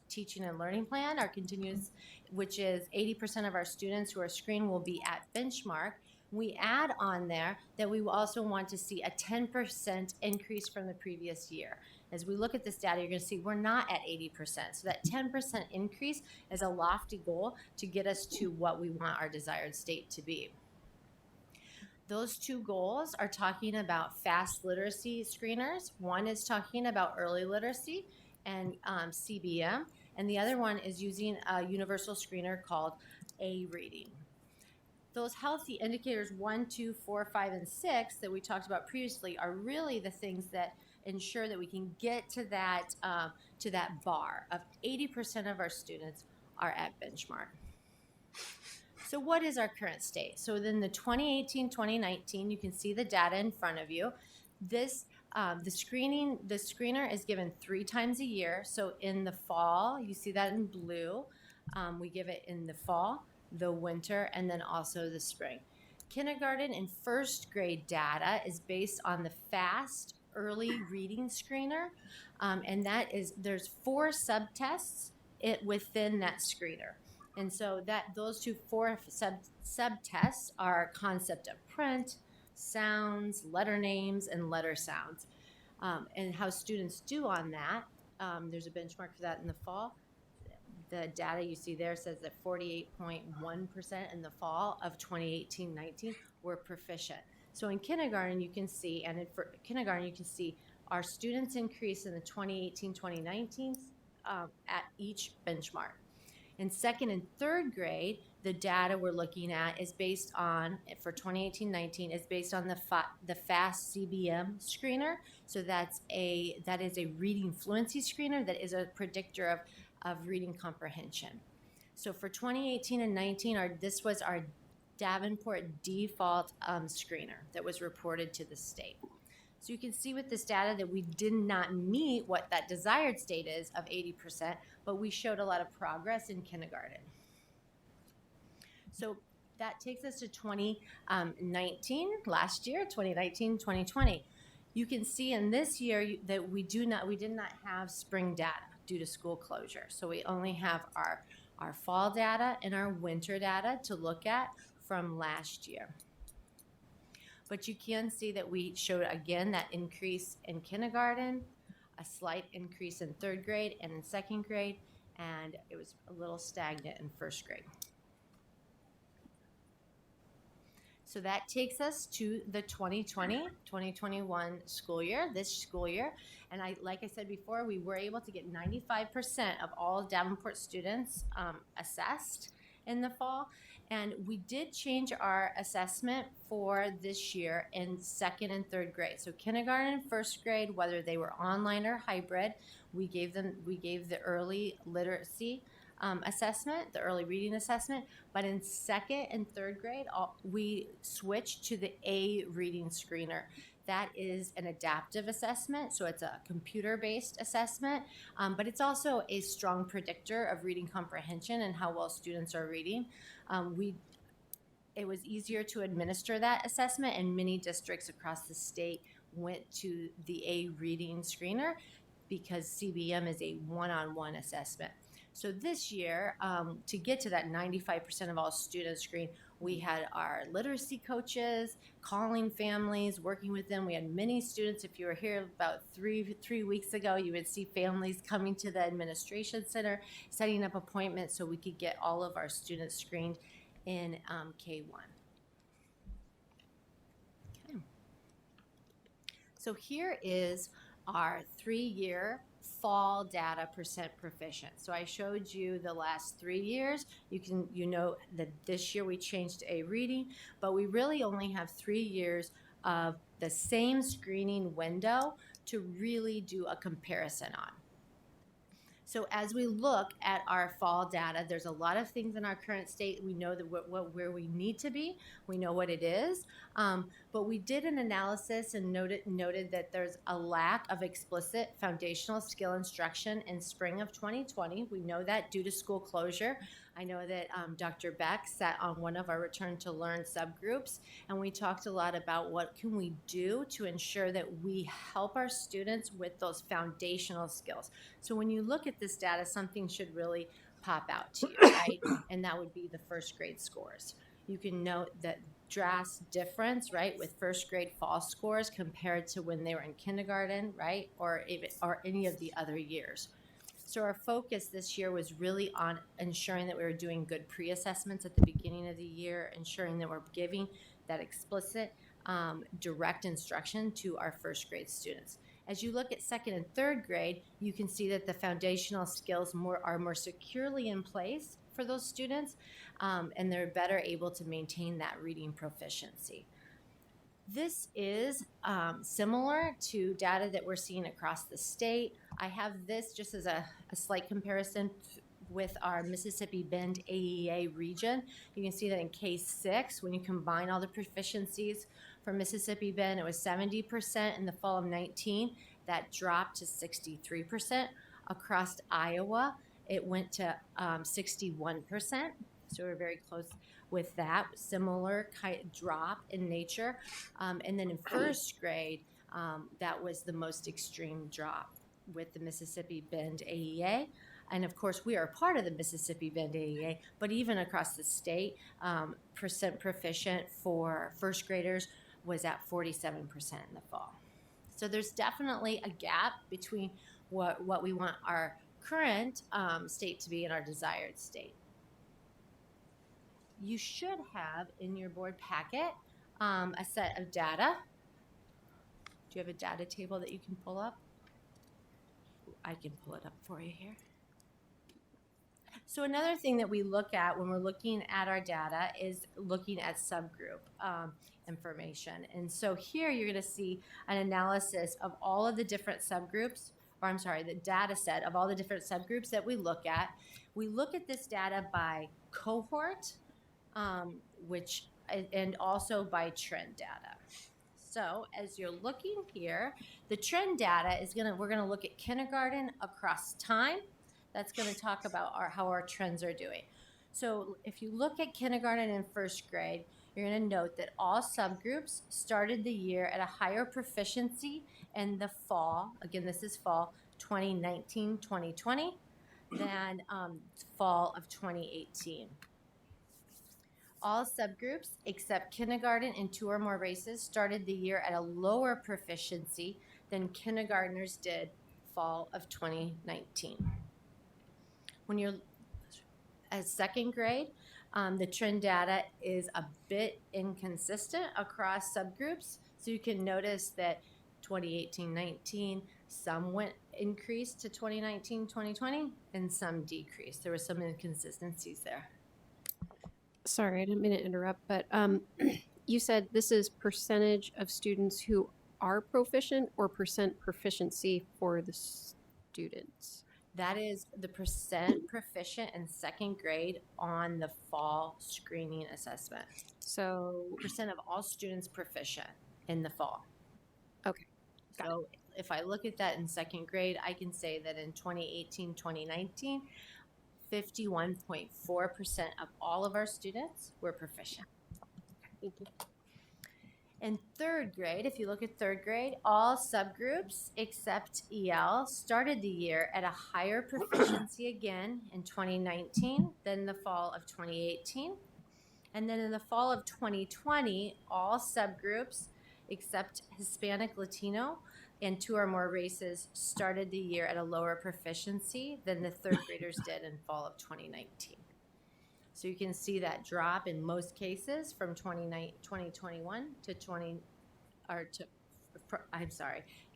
teaching and learning plan, our continuous, which is 80% of our students who are screened will be at benchmark. We add on there that we also want to see a 10% increase from the previous year. As we look at this data, you're going to see we're not at 80%. So that 10% increase is a lofty goal to get us to what we want our desired state to be. Those two goals are talking about fast literacy screeners. One is talking about early literacy and CBM, and the other one is using a universal screener called A-reading. Those healthy indicators 1, 2, 4, 5, and 6 that we talked about previously are really the things that ensure that we can get to that bar of 80% of our students are at benchmark. So what is our current state? So in the 2018-2019, you can see the data in front of you. This the screener is given 3 times a year. So in the fall, you see that in blue. We give it in the fall, the winter, and then also the spring. Kindergarten and first grade data is based on the FAST early reading screener, and there's 4 subtests within that screener. And so those 4 subtests are concept of print, sounds, letter names, and letter sounds. And how students do on that, there's a benchmark for that in the fall. The data you see there says that 48.1% in the fall of 2018-19 were proficient. So in kindergarten, you can see, our students increase in the 2018-2019 at each benchmark. In second and third grade, the data we're looking at is based on, for 2018-19, is based on the FAST CBM screener. So that is a reading fluency screener that is a predictor of reading comprehension. So for 2018 and 19, this was our Davenport default screener that was reported to the state. So you can see with this data that we did not meet what that desired state is of 80%, but we showed a lot of progress in kindergarten. So that takes us to 2019, last year, 2019, 2020. You can see in this year that we did not have spring data due to school closure. So we only have our fall data and our winter data to look at from last year. But you can see that we showed, again, that increase in kindergarten, a slight increase in third grade and in second grade, and it was a little stagnant in first grade. So that takes us to the 2020-2021 school year, this school year. And like I said before, we were able to get 95% of all Davenport students assessed in the fall. And we did change our assessment for this year in second and third grade. So kindergarten and first grade, whether they were online or hybrid, we gave the early literacy assessment, the early reading assessment. But in second and third grade, we switched to the A reading screener. That is an adaptive assessment, so it's a computer-based assessment, but it's also a strong predictor of reading comprehension and how well students are reading. It was easier to administer that assessment, and many districts across the state went to the A reading screener because CBM is a one-on-one assessment. So this year, to get to that 95% of all students screened, we had our literacy coaches calling families, working with them. We had many students. If you were here about three weeks ago, you would see families coming to the administration center, setting up appointments so we could get all of our students screened in K1. Okay. So here is our 3-year fall data percent proficient. So I showed you the last 3 years. You know that this year we changed to A reading, but we really only have 3 years of the same screening window to really do a comparison on. So as we look at our fall data, there's a lot of things in our current state. We know that where we need to be. We know what it is. But we did an analysis and noted that there's a lack of explicit foundational skill instruction in spring of 2020. We know that due to school closure. I know that Dr. Beck sat on one of our Return to Learn subgroups, and we talked a lot about what can we do to ensure that we help our students with those foundational skills. So when you look at this data, something should really pop out to you, right? And that would be the first grade scores. You can note that drastic difference, right, with first grade fall scores compared to when they were in kindergarten, right, or any of the other years. So our focus this year was really on ensuring that we were doing good pre-assessments at the beginning of the year, ensuring that we're giving that explicit, direct instruction to our first grade students. As you look at second and third grade, you can see that the foundational skills are more securely in place for those students, and they're better able to maintain that reading proficiency. This is similar to data that we're seeing across the state. I have this just as a slight comparison with our Mississippi Bend AEA region. You can see that in K6, when you combine all the proficiencies for Mississippi Bend, it was 70% in the fall of 19. That dropped to 63%. Across Iowa, it went to 61%. So we're very close with that, similar kind of drop in nature. And then in first grade, that was the most extreme drop with the Mississippi Bend AEA. And of course, we are part of the Mississippi Bend AEA, but even across the state, percent proficient for first graders was at 47% in the fall. So there's definitely a gap between what we want our current state to be and our desired state. You should have in your board packet a set of data. Do you have a data table that you can pull up? I can pull it up for you here. So another thing that we look at when we're looking at our data is looking at subgroup information. And so here you're going to see an analysis of all of the different subgroups, or I'm sorry, the data set of all the different subgroups that we look at. We look at this data by cohort, and also by trend data. So as you're looking here, the trend data is we're gonna look at kindergarten across time. That's gonna talk about how our trends are doing. So if you look at kindergarten and first grade, you're gonna note that all subgroups started the year at a higher proficiency in the fall, again, this is fall 2019-2020, than fall of 2018. All subgroups except kindergarten and 2 or more races started the year at a lower proficiency than kindergartners did fall of 2019. When you're at second grade, the trend data is a bit inconsistent across subgroups. So you can notice that 2018-19, some increased to 2019-2020, and some decreased. There were some inconsistencies there. Sorry, I didn't mean to interrupt, but you said this is percentage of students who are proficient or percent proficiency for the students? That is the percent proficient in second grade on the fall screening assessment. So percent of all students proficient in the fall. Okay. So if I look at that in second grade, I can say that in 2018-2019, 51.4% of all of our students were proficient. Thank you. In third grade, if you look at third grade, all subgroups except EL started the year at a higher proficiency again in 2019 than the fall of 2018. And then in the fall of 2020, all subgroups except Hispanic, Latino, and 2 or more races started the year at a lower proficiency than the third graders did in fall of 2019. So you can see that drop in most cases from 2021 to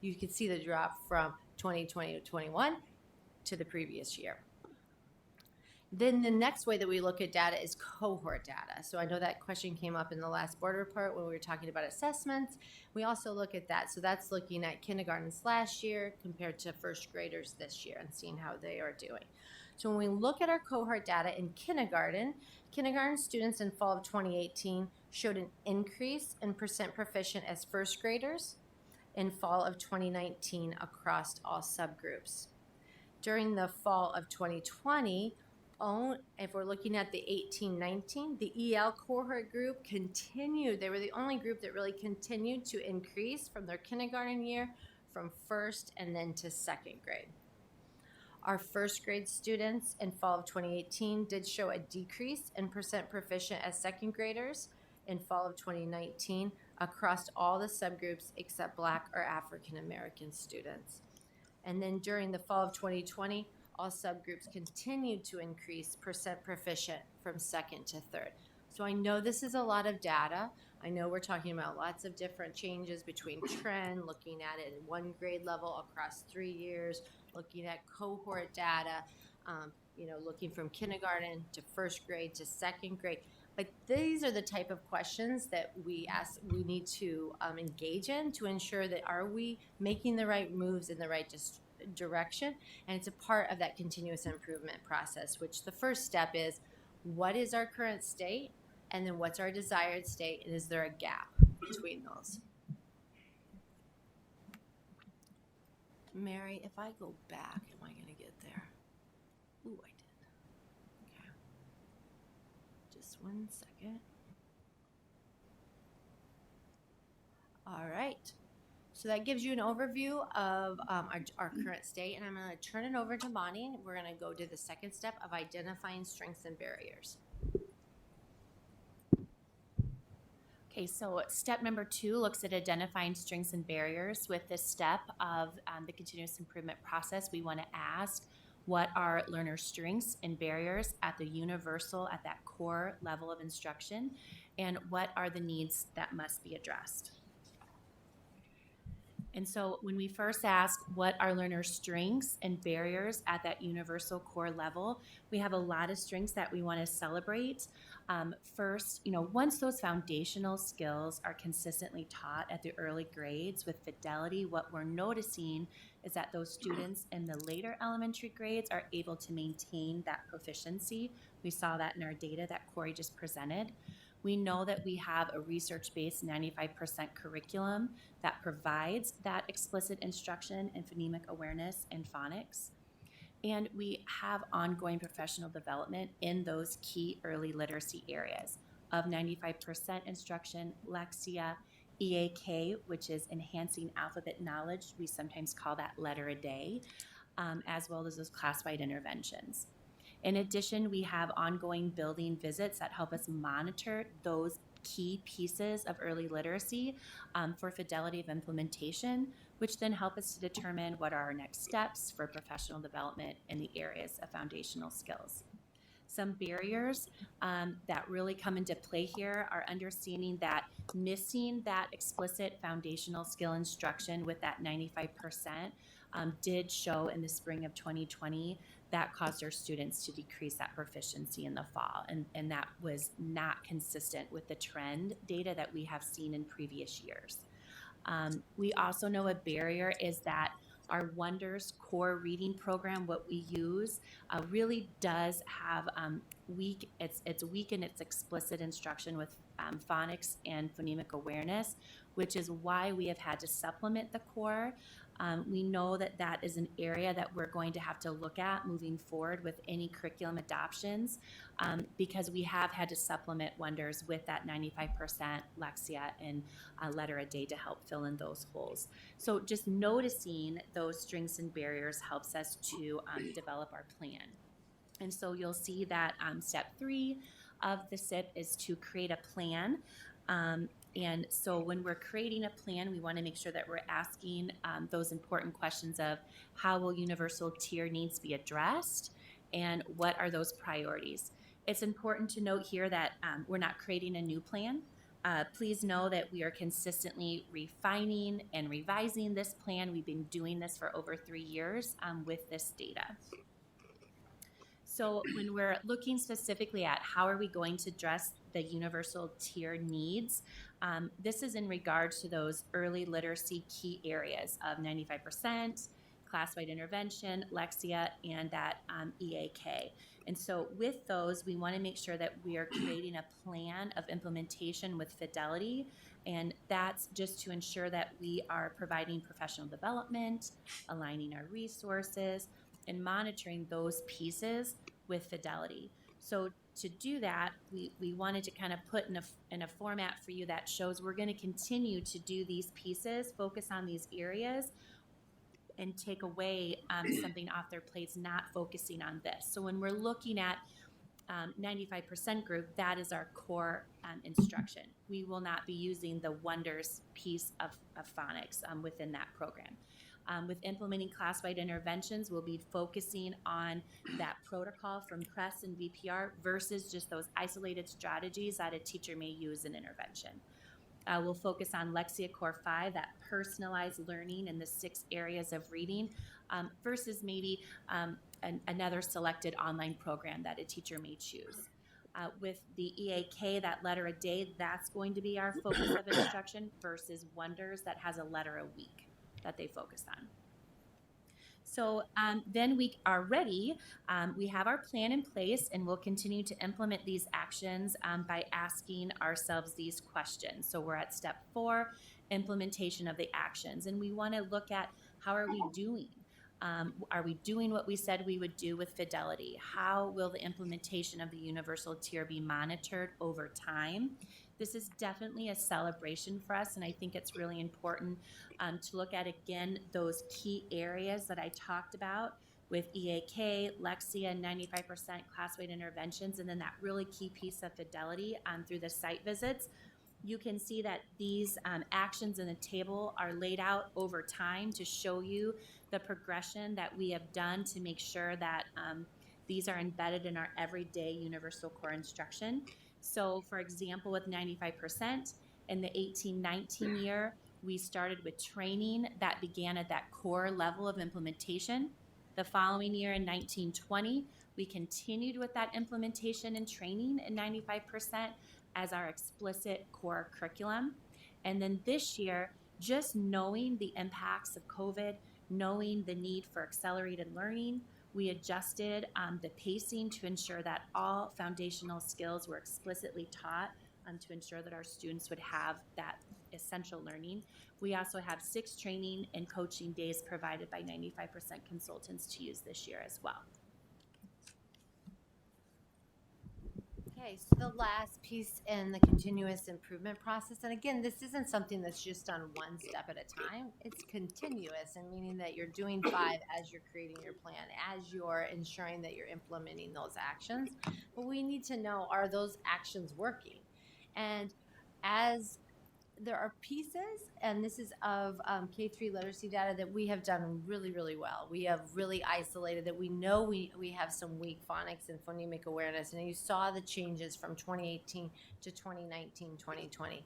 you can see the drop from 2020 to 21 to the previous year. Then the next way that we look at data is cohort data. So I know that question came up in the last board report when we were talking about assessments. We also look at that. So that's looking at kindergartens last year compared to first graders this year and seeing how they are doing. So when we look at our cohort data in kindergarten students in fall of 2018 showed an increase in percent proficient as first graders in fall of 2019 across all subgroups. During the fall of 2020, if we're looking at the 18-19, the EL cohort group continued. They were the only group that really continued to increase from their kindergarten year from first and then to second grade. Our first grade students in fall of 2018 did show a decrease in percent proficient as second graders in fall of 2019 across all the subgroups except Black or African American students. And then during the fall of 2020, all subgroups continued to increase percent proficient from second to third. So I know this is a lot of data. I know we're talking about lots of different changes between trend, looking at it in one grade level across 3 years, looking at cohort data, looking from kindergarten to first grade to second grade. But these are the type of questions that we need to engage in to ensure that are we making the right moves in the right direction. And it's a part of that continuous improvement process, which the first step is, what is our current state? And then what's our desired state? And is there a gap between those? Mary, if I go back, am I going to get there? Ooh, I did. Okay. Just 1 second. All right. So that gives you an overview of our current state, and I'm going to turn it over to Bonnie. We're going to go to the second step of identifying strengths and barriers. Okay, so step number 2 looks at identifying strengths and barriers. With this step of the continuous improvement process, we want to ask, what are learners' strengths and barriers at the universal, at that core level of instruction, and what are the needs that must be addressed? And so when we first ask what are learners' strengths and barriers at that universal core level, we have a lot of strengths that we want to celebrate. First, once those foundational skills are consistently taught at the early grades with fidelity, what we're noticing is that those students in the later elementary grades are able to maintain that proficiency. We saw that in our data that Corey just presented. We know that we have a research-based 95% curriculum that provides that explicit instruction in phonemic awareness and phonics. And we have ongoing professional development in those key early literacy areas of 95% instruction, Lexia, EAK, which is enhancing alphabet knowledge. We sometimes call that letter a day, as well as those class-wide interventions. In addition, we have ongoing building visits that help us monitor those key pieces of early literacy for fidelity of implementation, which then help us to determine what are our next steps for professional development in the areas of foundational skills. Some barriers that really come into play here are understanding that missing that explicit foundational skill instruction with that 95% did show in the spring of 2020 that caused our students to decrease that proficiency in the fall. And that was not consistent with the trend data that we have seen in previous years. We also know a barrier is that our Wonders core reading program, what we use, really does have it's weak in its explicit instruction with phonics and phonemic awareness, which is why we have had to supplement the core. We know that that is an area that we're going to have to look at moving forward with any curriculum adoptions because we have had to supplement Wonders with that 95% Lexia and letter a day to help fill in those holes. So just noticing those strengths and barriers helps us to develop our plan. And so you'll see that step 3 of the SIP is to create a plan. And so when we're creating a plan, we want to make sure that we're asking those important questions of how will universal tier needs be addressed and what are those priorities. It's important to note here that we're not creating a new plan. Please know that we are consistently refining and revising this plan. We've been doing this for over 3 years with this data. So when we're looking specifically at how are we going to address the universal tier needs, this is in regards to those early literacy key areas of 95%, class-wide intervention, Lexia, and that EAK. And so with those, we want to make sure that we are creating a plan of implementation with fidelity, and that's just to ensure that we are providing professional development, aligning our resources, and monitoring those pieces with fidelity. So to do that, we wanted to kind of put in a format for you that shows we're going to continue to do these pieces, focus on these areas, and take away something off their plates, not focusing on this. So when we're looking at 95% group, that is our core instruction. We will not be using the wonders piece of phonics within that program. With implementing class-wide interventions, we'll be focusing on that protocol from CREST and VPR versus just those isolated strategies that a teacher may use in intervention. We'll focus on Lexia Core 5, that personalized learning in the 6 areas of reading, versus maybe another selected online program that a teacher may choose. With the EAK, that letter a day, that's going to be our focus of instruction versus Wonders that has a letter a week that they focus on. So then we are ready. We have our plan in place, and we'll continue to implement these actions by asking ourselves these questions. So we're at step 4, implementation of the actions, and we want to look at how are we doing? Are we doing what we said we would do with fidelity? How will the implementation of the universal tier be monitored over time? This is definitely a celebration for us, and I think it's really important to look at, again, those key areas that I talked about with EAK, Lexia, 95% class-wide interventions, and then that really key piece of fidelity through the site visits. You can see that these actions in the table are laid out over time to show you the progression that we have done to make sure that these are embedded in our everyday universal core instruction. So for example, with 95%, in the 18-19 year, we started with training that began at that core level of implementation. The following year in 19-20, we continued with that implementation and training in 95% as our explicit core curriculum. And then this year, just knowing the impacts of COVID, knowing the need for accelerated learning, we adjusted the pacing to ensure that all foundational skills were explicitly taught to ensure that our students would have that essential learning. We also have 6 training and coaching days provided by 95% consultants to use this year as well. Okay, so the last piece in the continuous improvement process, and again, this isn't something that's just done one step at a time. It's continuous, and meaning that you're doing 5 as you're creating your plan, as you're ensuring that you're implementing those actions. But we need to know, are those actions working? And as there are pieces, and this is of K-3 literacy data that we have done really, really well. We have really isolated that we know we have some weak phonics and phonemic awareness, and you saw the changes from 2018 to 2019, 2020.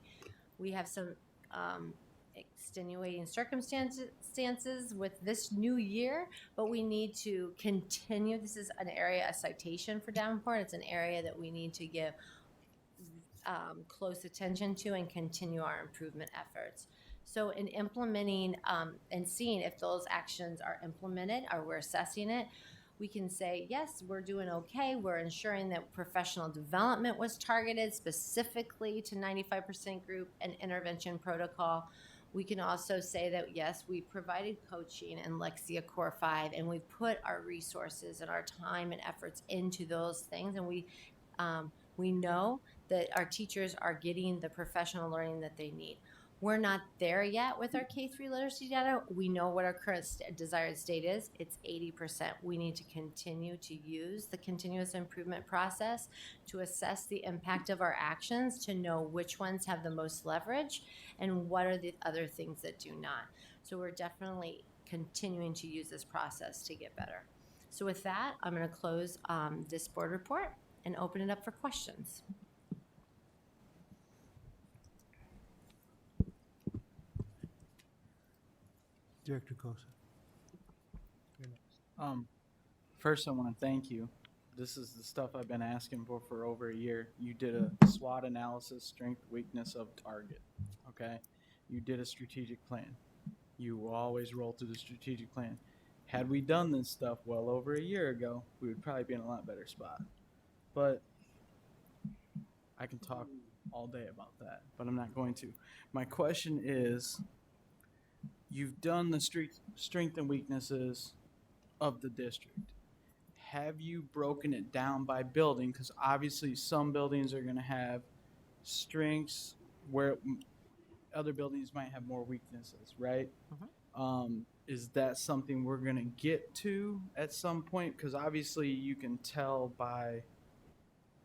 We have some extenuating circumstances with this new year, but we need to continue. This is an area, a citation for Davenport. It's an area that we need to give close attention to and continue our improvement efforts. So in implementing and seeing if those actions are implemented or we're assessing it, we can say, yes, we're doing okay. We're ensuring that professional development was targeted specifically to 95% group and intervention protocol. We can also say that, yes, we provided coaching in Lexia Core 5, and we put our resources and our time and efforts into those things, and we know that our teachers are getting the professional learning that they need. We're not there yet with our K-3 literacy data. We know what our current desired state is. It's 80%. We need to continue to use the continuous improvement process to assess the impact of our actions, to know which ones have the most leverage and what are the other things that do not. So we're definitely continuing to use this process to get better. So with that, I'm going to close this board report and open it up for questions. Director Kosa. First, I want to thank you. This is the stuff I've been asking for over a year. You did a SWOT analysis, strength, weakness of target. Okay, you did a strategic plan. You always roll through the strategic plan. Had we done this stuff well over a year ago, we would probably be in a lot better spot. But I can talk all day about that, but I'm not going to. My question is, you've done the strength and weaknesses of the district. Have you broken it down by building? Because obviously some buildings are going to have strengths where other buildings might have more weaknesses, right? Is that something we're going to get to at some point? Because obviously you can tell by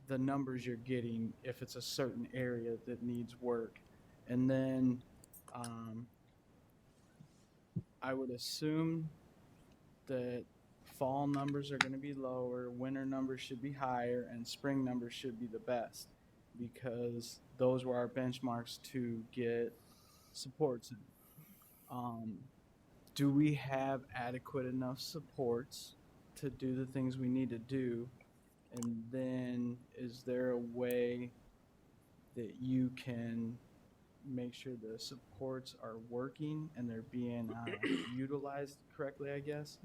the numbers you're getting if it's a certain area that needs work. And then I would assume that fall numbers are going to be lower, winter numbers should be higher, and spring numbers should be the best because those were our benchmarks to get supports in. Do we have adequate enough supports to do the things we need to do? And then is there a way that you can make sure the supports are working and they're being utilized correctly, I guess?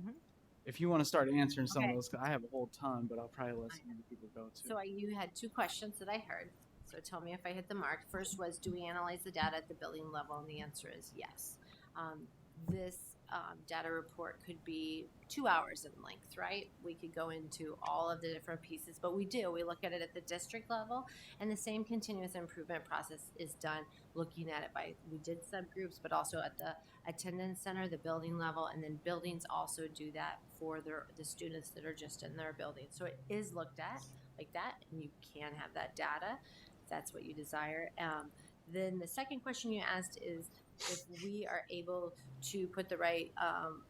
If you want to start answering some of those, 'cause I have a whole ton, but I'll probably let some other people go too. So you had two questions that I heard. So tell me if I hit the mark. First was, do we analyze the data at the building level? And the answer is yes. This data report could be 2 hours in length, right? We could go into all of the different pieces, but we do. We look at it at the district level, and the same continuous improvement process is done looking at it by, we did subgroups, but also at the attendance center, the building level, and then buildings also do that for the students that are just in their building. So it is looked at like that, and you can have that data if that's what you desire. Then the second question you asked is if we are able to put the right,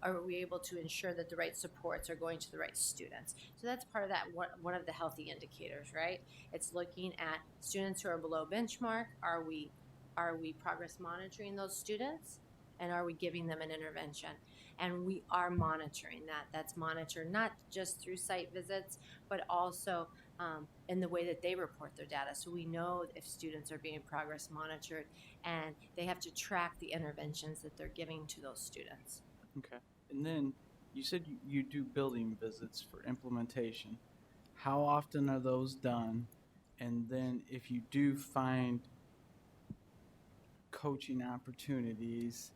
are we able to ensure that the right supports are going to the right students? So that's part of that, one of the healthy indicators, right? It's looking at students who are below benchmark. Are we progress monitoring those students? And are we giving them an intervention? And we are monitoring that. That's monitored not just through site visits, but also in the way that they report their data. So we know if students are being progress monitored, and they have to track the interventions that they're giving to those students. Okay. And then you said you do building visits for implementation. How often are those done? And then if you do find coaching opportunities,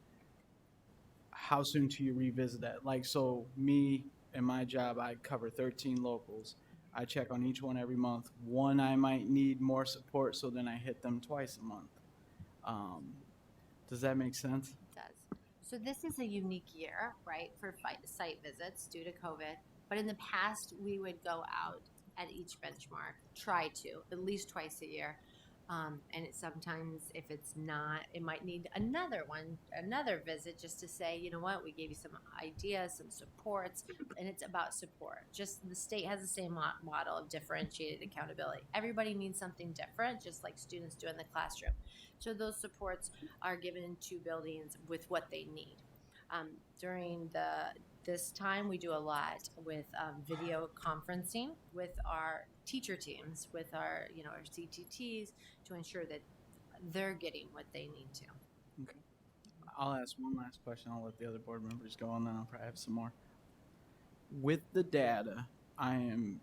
how soon do you revisit that? Like, so me and my job, I cover 13 locals. I check on each one every month. One, I might need more support, so then I hit them twice a month. Does that make sense? It does. So this is a unique year, right, for site visits due to COVID. But in the past, we would go out at each benchmark, try to, at least twice a year. And sometimes if it's not, it might need another visit just to say, you know what, we gave you some ideas, some supports, and it's about support. Just the state has the same model of differentiated accountability. Everybody needs something different, just like students do in the classroom. So those supports are given to buildings with what they need. During this time, we do a lot with video conferencing with our teacher teams, with our our CTTs, to ensure that they're getting what they need to. Okay. I'll ask one last question. I'll let the other board members go, and then I'll probably have some more. With the data, I am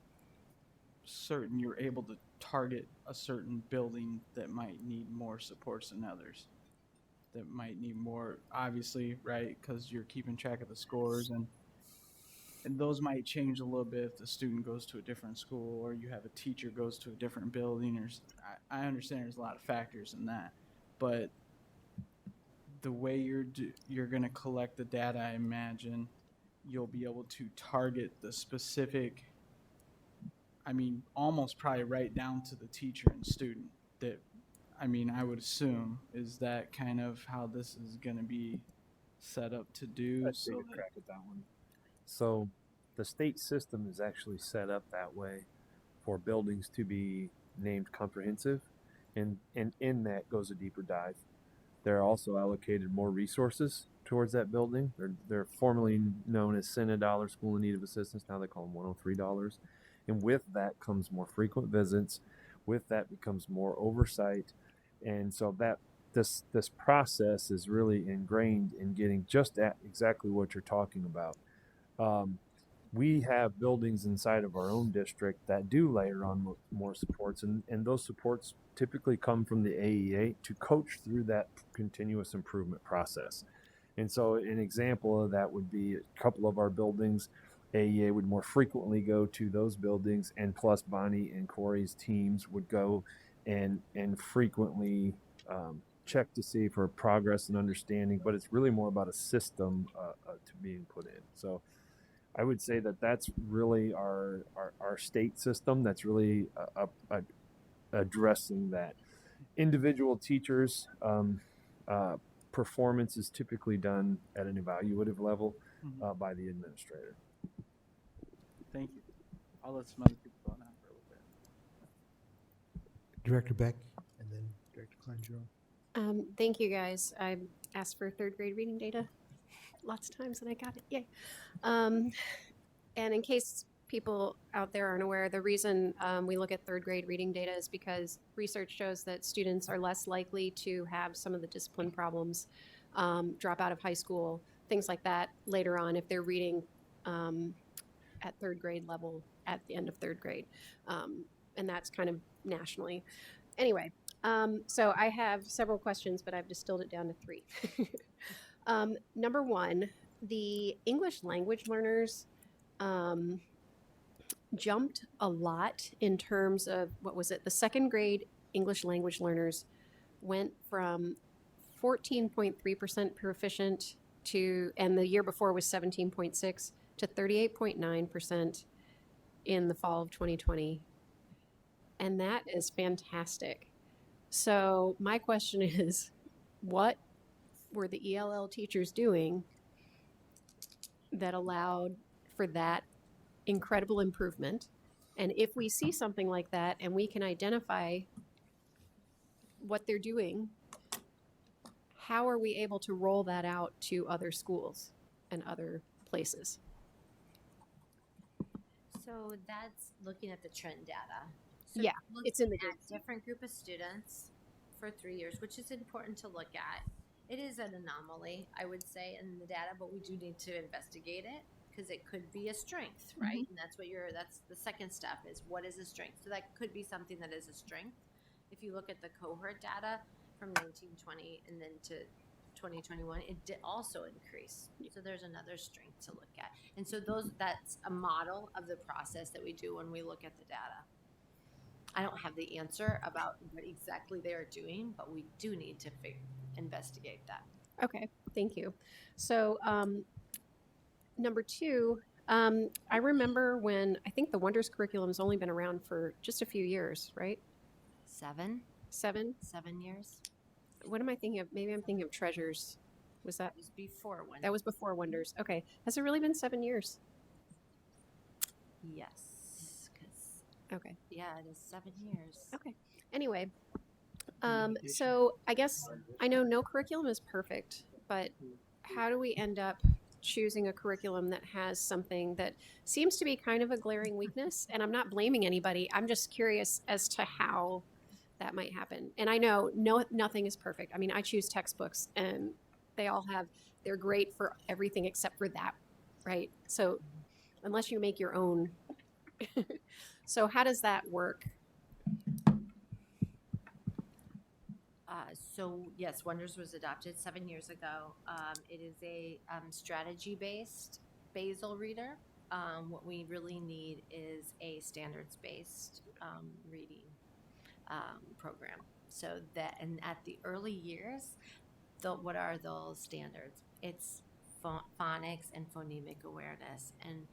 certain you're able to target a certain building that might need more supports than others. That might need more, obviously, right? Because you're keeping track of the scores, and those might change a little bit if the student goes to a different school or you have a teacher goes to a different building. Or I understand there's a lot of factors in that, but the way you're going to collect the data, I imagine you'll be able to target the specific. I mean, almost probably right down to the teacher and student. That, I mean, I would assume, is that kind of how this is going to be set up to do? I'd take a crack at that one. So the state system is actually set up that way for buildings to be named comprehensive, and in that goes a deeper dive. They're also allocated more resources towards that building. They're formerly known as Senate dollar School in Need of Assistance. Now they call them $103. And with that comes more frequent visits. With that becomes more oversight. And so that this process is really ingrained in getting just at exactly what you're talking about. We have buildings inside of our own district that do layer on more supports, and those supports typically come from the AEA to coach through that continuous improvement process. And so an example of that would be a couple of our buildings, AEA would more frequently go to those buildings, and plus Bonnie and Corey's teams would go and frequently check to see for progress and understanding, but it's really more about a system to being put in. So I would say that that's really our state system that's really addressing that. Individual teachers, performance is typically done at an evaluative level by the administrator. Thank you. I'll let some other people go now for a little bit. Director Beck, and then Director Klein-Jerome. Thank you, guys. I asked for third grade reading data lots of times and I got it. Yay. And in case people out there aren't aware, the reason we look at third grade reading data is because research shows that students are less likely to have some of the discipline problems, drop out of high school, things like that later on if they're reading at third grade level at the end of third grade. And that's kind of nationally. Anyway, so I have several questions, but I've distilled it down to 3. Number 1, the English language learners jumped a lot in terms of, what was it? The second grade English language learners went from 14.3% proficient to, and the year before was 17.6 to 38.9% in the fall of 2020. And that is fantastic. So my question is, what were the ELL teachers doing that allowed for that incredible improvement? And if we see something like that and we can identify what they're doing, how are we able to roll that out to other schools and other places? So that's looking at the trend data. So Yeah, it's in the looking at different group of students for 3 years, which is important to look at. It is an anomaly, I would say, in the data, but we do need to investigate it because it could be a strength, right? And that's that's the second step is what is a strength? So that could be something that is a strength. If you look at the cohort data from 1920 and then to 2021, it did also increase. So there's another strength to look at. And so that's a model of the process that we do when we look at the data. I don't have the answer about what exactly they are doing, but we do need to investigate that. Okay, thank you. So number 2, I remember when, I think the Wonders curriculum has only been around for just a few years, right? 7 years. What am I thinking of? Maybe I'm thinking of Treasures. Was that? It was before Wonders. That was before Wonders. Okay. Has it really been 7 years? Yes. Okay. Yeah, it is 7 years. Okay. Anyway, so I guess I know no curriculum is perfect, but how do we end up choosing a curriculum that has something that seems to be kind of a glaring weakness? And I'm not blaming anybody. I'm just curious as to how that might happen. And I know nothing is perfect. I mean, I choose textbooks and they're great for everything except for that, right? So unless you make your own. So how does that work? So yes, Wonders was adopted 7 years ago. It is a strategy-based basal reader. What we really need is a standards-based reading program. So that, and at the early years, what are those standards? It's phonics and phonemic awareness, and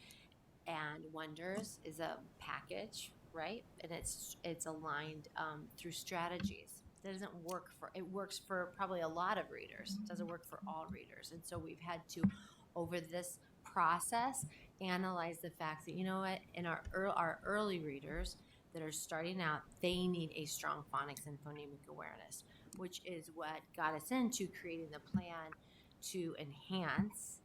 Wonders is a package, right? And it's aligned through strategies. It doesn't work it works for probably a lot of readers. It doesn't work for all readers. And so we've had to, over this process, analyze the fact that, you know what, in our early readers that are starting out, they need a strong phonics and phonemic awareness, which is what got us into creating the plan to enhance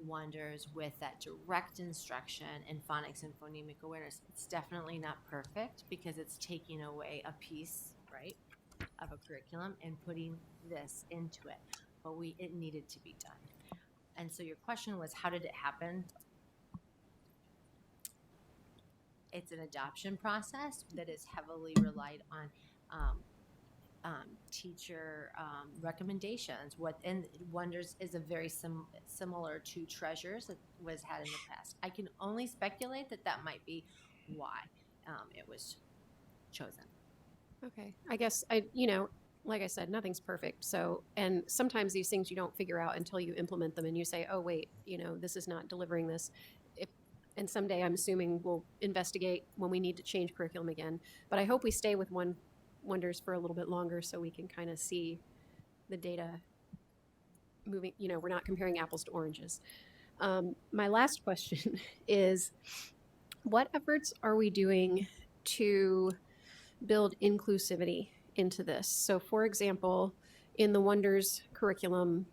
Wonders with that direct instruction in phonics and phonemic awareness. It's definitely not perfect because it's taking away a piece, right, of a curriculum and putting this into it, but it needed to be done. And so your question was, how did it happen? It's an adoption process that is heavily relied on teacher recommendations. And Wonders is a very similar to Treasures that was had in the past. I can only speculate that might be why it was chosen. Okay. I guess like I said, nothing's perfect. So, and sometimes these things you don't figure out until you implement them and you say, oh, wait, this is not delivering this. And someday I'm assuming we'll investigate when we need to change curriculum again. But I hope we stay with Wonders for a little bit longer so we can kind of see the data moving, we're not comparing apples to oranges. My last question is, what efforts are we doing to build inclusivity into this? So for example, in the Wonders curriculum,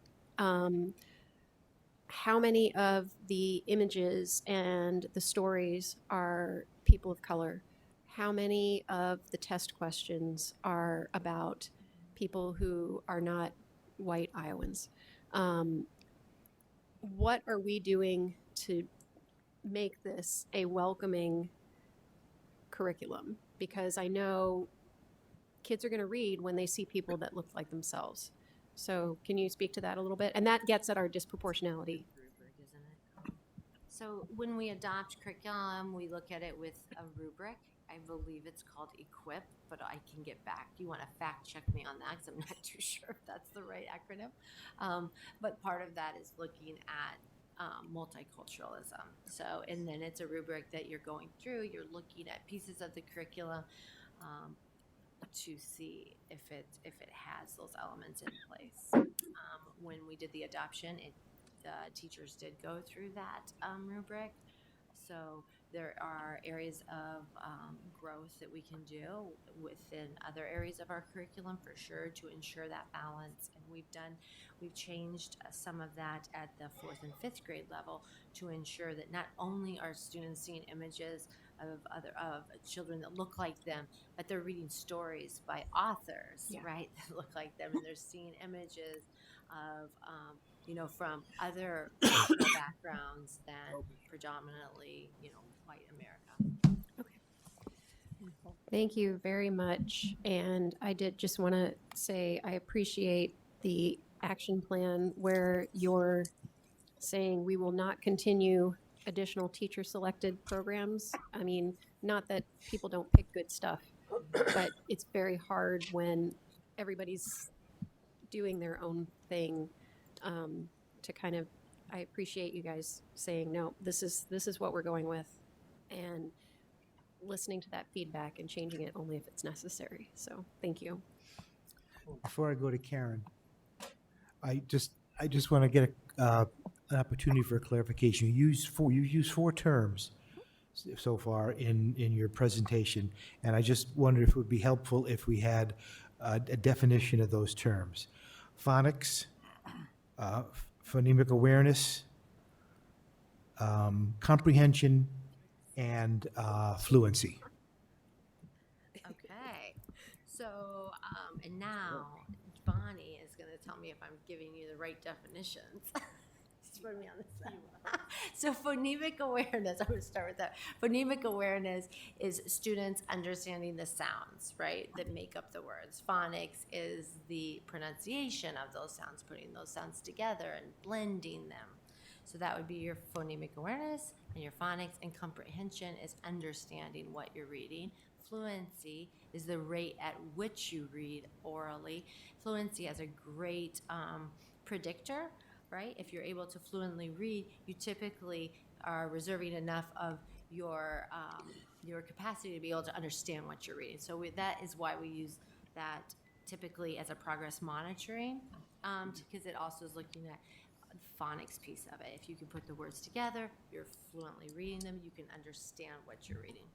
how many of the images and the stories are people of color? How many of the test questions are about people who are not white Iowans? What are we doing to make this a welcoming curriculum? Because I know kids are going to read when they see people that look like themselves. So can you speak to that a little bit? And that gets at our disproportionality. So when we adopt curriculum, we look at it with a rubric. I believe it's called EQUIP, but I can get back. Do you want to fact check me on that? Because I'm not too sure if that's the right acronym. But part of that is looking at multiculturalism. So, and then it's a rubric that you're going through. You're looking at pieces of the curriculum to see if it has those elements in place. When we did the adoption, the teachers did go through that rubric. So there are areas of growth that we can do within other areas of our curriculum for sure to ensure that balance. And we've changed some of that at the 4th and 5th grade level to ensure that not only are students seeing images of children that look like them, but they're reading stories by authors, right, that look like them, and they're seeing images of from other backgrounds than predominantly, white America. Thank you very much. And I did just want to say I appreciate the action plan where you're saying we will not continue additional teacher-selected programs. I mean, not that people don't pick good stuff, but it's very hard when everybody's doing their own thing to kind of, I appreciate you guys saying, no, this is what we're going with, and listening to that feedback and changing it only if it's necessary. So thank you. Before I go to Karen, I just want to get an opportunity for a clarification. You used four terms so far in your presentation, and I just wondered if it would be helpful if we had a definition of those terms: phonics, phonemic awareness, comprehension, and fluency. Okay, so and now Bonnie is going to tell me if I'm giving you the right definitions. She's putting me on the spot. So phonemic awareness, I'm going to start with that. Phonemic awareness is students understanding the sounds, right, that make up the words. Phonics is the pronunciation of those sounds, putting those sounds together and blending them. So that would be your phonemic awareness, and your phonics, and comprehension is understanding what you're reading. Fluency is the rate at which you read orally. Fluency has a great predictor, right? If you're able to fluently read, you typically are reserving enough of your capacity to be able to understand what you're reading. So that is why we use that typically as a progress monitoring, because it also is looking at the phonics piece of it. If you can put the words together, you're fluently reading them, you can understand what you're reading.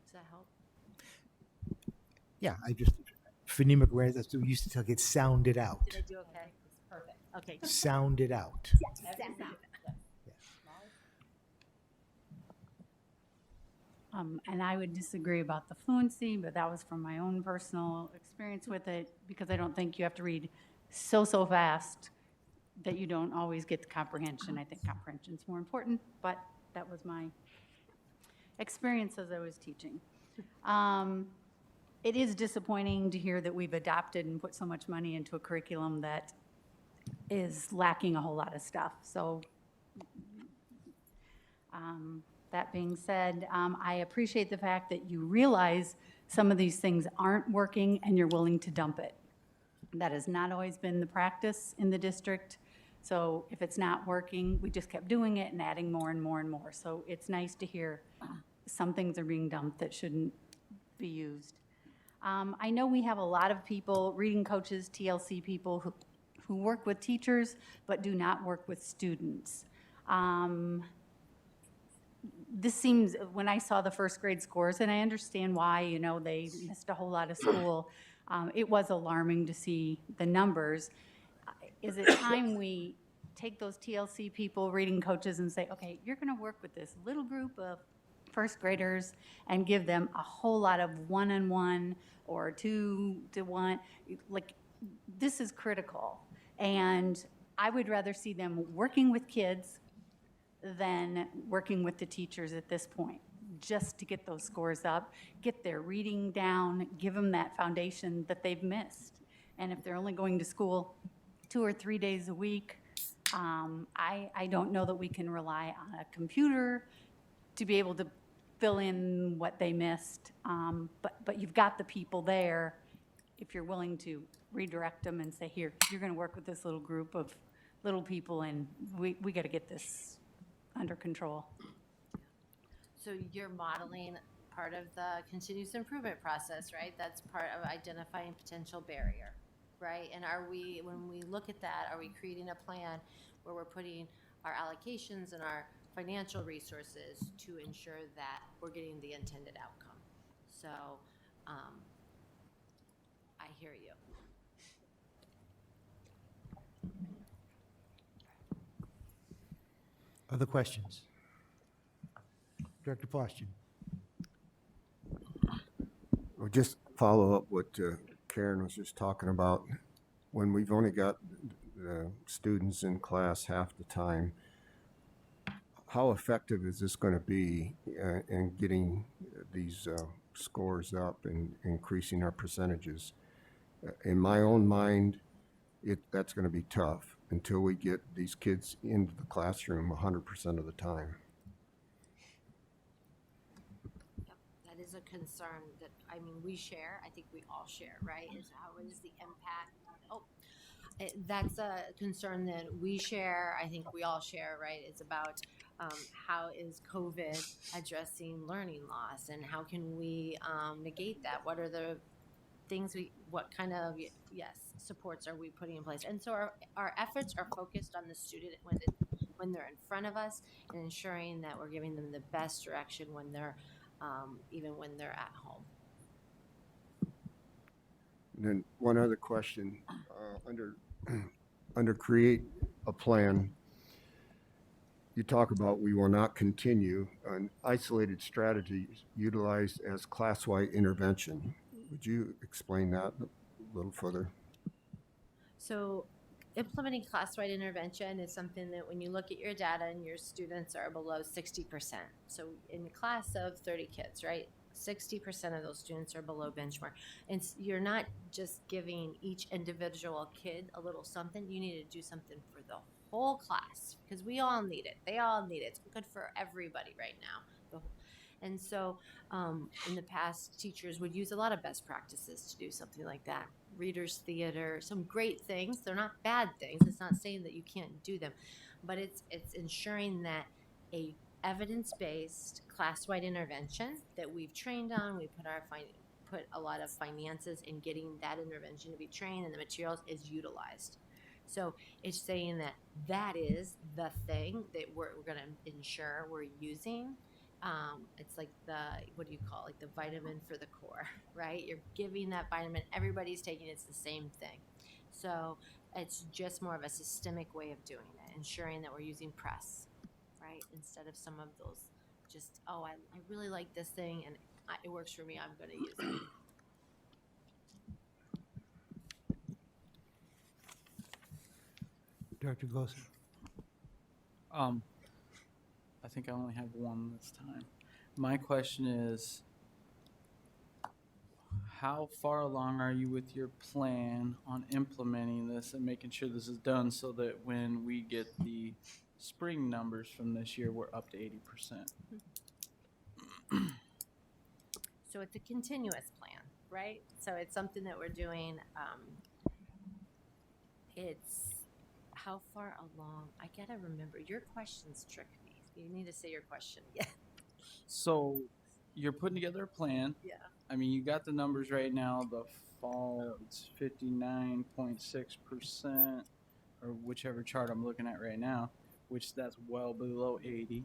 Does that help? Yeah, phonemic awareness, that's what we used to tell kids, sound it out. Did I do okay? Perfect. Okay. Sound it out. Yes. And I would disagree about the fluency, but that was from my own personal experience with it, because I don't think you have to read so fast that you don't always get the comprehension. I think comprehension is more important, but that was my experience as I was teaching. It is disappointing to hear that we've adopted and put so much money into a curriculum that is lacking a whole lot of stuff. So that being said, I appreciate the fact that you realize some of these things aren't working and you're willing to dump it. That has not always been the practice in the district. So if it's not working, we just kept doing it and adding more and more and more. So it's nice to hear some things are being dumped that shouldn't be used. I know we have a lot of people, reading coaches, TLC people, who work with teachers but do not work with students. This seems, when I saw the first grade scores, and I understand why, you know, they missed a whole lot of school, it was alarming to see the numbers. Is it time we take those TLC people, reading coaches, and say, okay, you're going to work with this little group of first graders and give them a whole lot of one-on-one or two-to-one? Like, this is critical. And I would rather see them working with kids than working with the teachers at this point, just to get those scores up, get their reading down, give them that foundation that they've missed. And if they're only going to school 2 or 3 days a week, I don't know that we can rely on a computer to be able to fill in what they missed. But you've got the people there, if you're willing to redirect them and say, here, you're going to work with this little group of little people, and we got to get this under control. So you're modeling part of the continuous improvement process, right? That's part of identifying potential barrier, right? And are we, when we look at that, are we creating a plan where we're putting our allocations and our financial resources to ensure that we're getting the intended outcome? So I hear you. Other questions? Director Poston. Well, just follow up what Karen was just talking about. When we've only got the students in class half the time, how effective is this going to be in getting these scores up and increasing our percentages? In my own mind, that's going to be tough until we get these kids into the classroom 100% of the time. Yep, that is a concern that, I mean, we share, I think we all share, right? Is how is the impact? That's a concern that we share, I think we all share, right? It's about how is COVID addressing learning loss, and how can we negate that? What are the things what kind of, supports are we putting in place? And so our efforts are focused on the student when they're in front of us, and ensuring that we're giving them the best direction when they're, even when they're at home. And then one other question, under create a plan, you talk about we will not continue an isolated strategy utilized as class-wide intervention. Would you explain that a little further? So implementing class-wide intervention is something that when you look at your data and your students are below 60%. So in a class of 30 kids, right? 60% of those students are below benchmark. And you're not just giving each individual kid a little something. You need to do something for the whole class, because we all need it. They all need it. It's good for everybody right now. And so in the past, teachers would use a lot of best practices to do something like that. Readers theater, some great things. They're not bad things. It's not saying that you can't do them, but it's ensuring that a evidence-based class-wide intervention that we've trained on, we put a lot of finances in getting that intervention to be trained, and the materials is utilized. So it's saying that that is the thing that we're going to ensure we're using. It's like what do you call it? Like the vitamin for the core, right? You're giving that vitamin, everybody's taking it, it's the same thing. So it's just more of a systemic way of doing it, ensuring that we're using press, right? Instead of some of those just, oh, I really like this thing and it works for me, I'm going to use it. Director Gosa. I think I only have one this time. My question is, how far along are you with your plan on implementing this and making sure this is done so that when we get the spring numbers from this year, we're up to 80%? So it's a continuous plan, right? So it's something that we're doing. It's how far along? I gotta remember, your questions trick me. You need to say your question again. So you're putting together a plan. Yeah. I mean, you got the numbers right now. The fall, it's 59.6%, or whichever chart I'm looking at right now, which that's well below 80.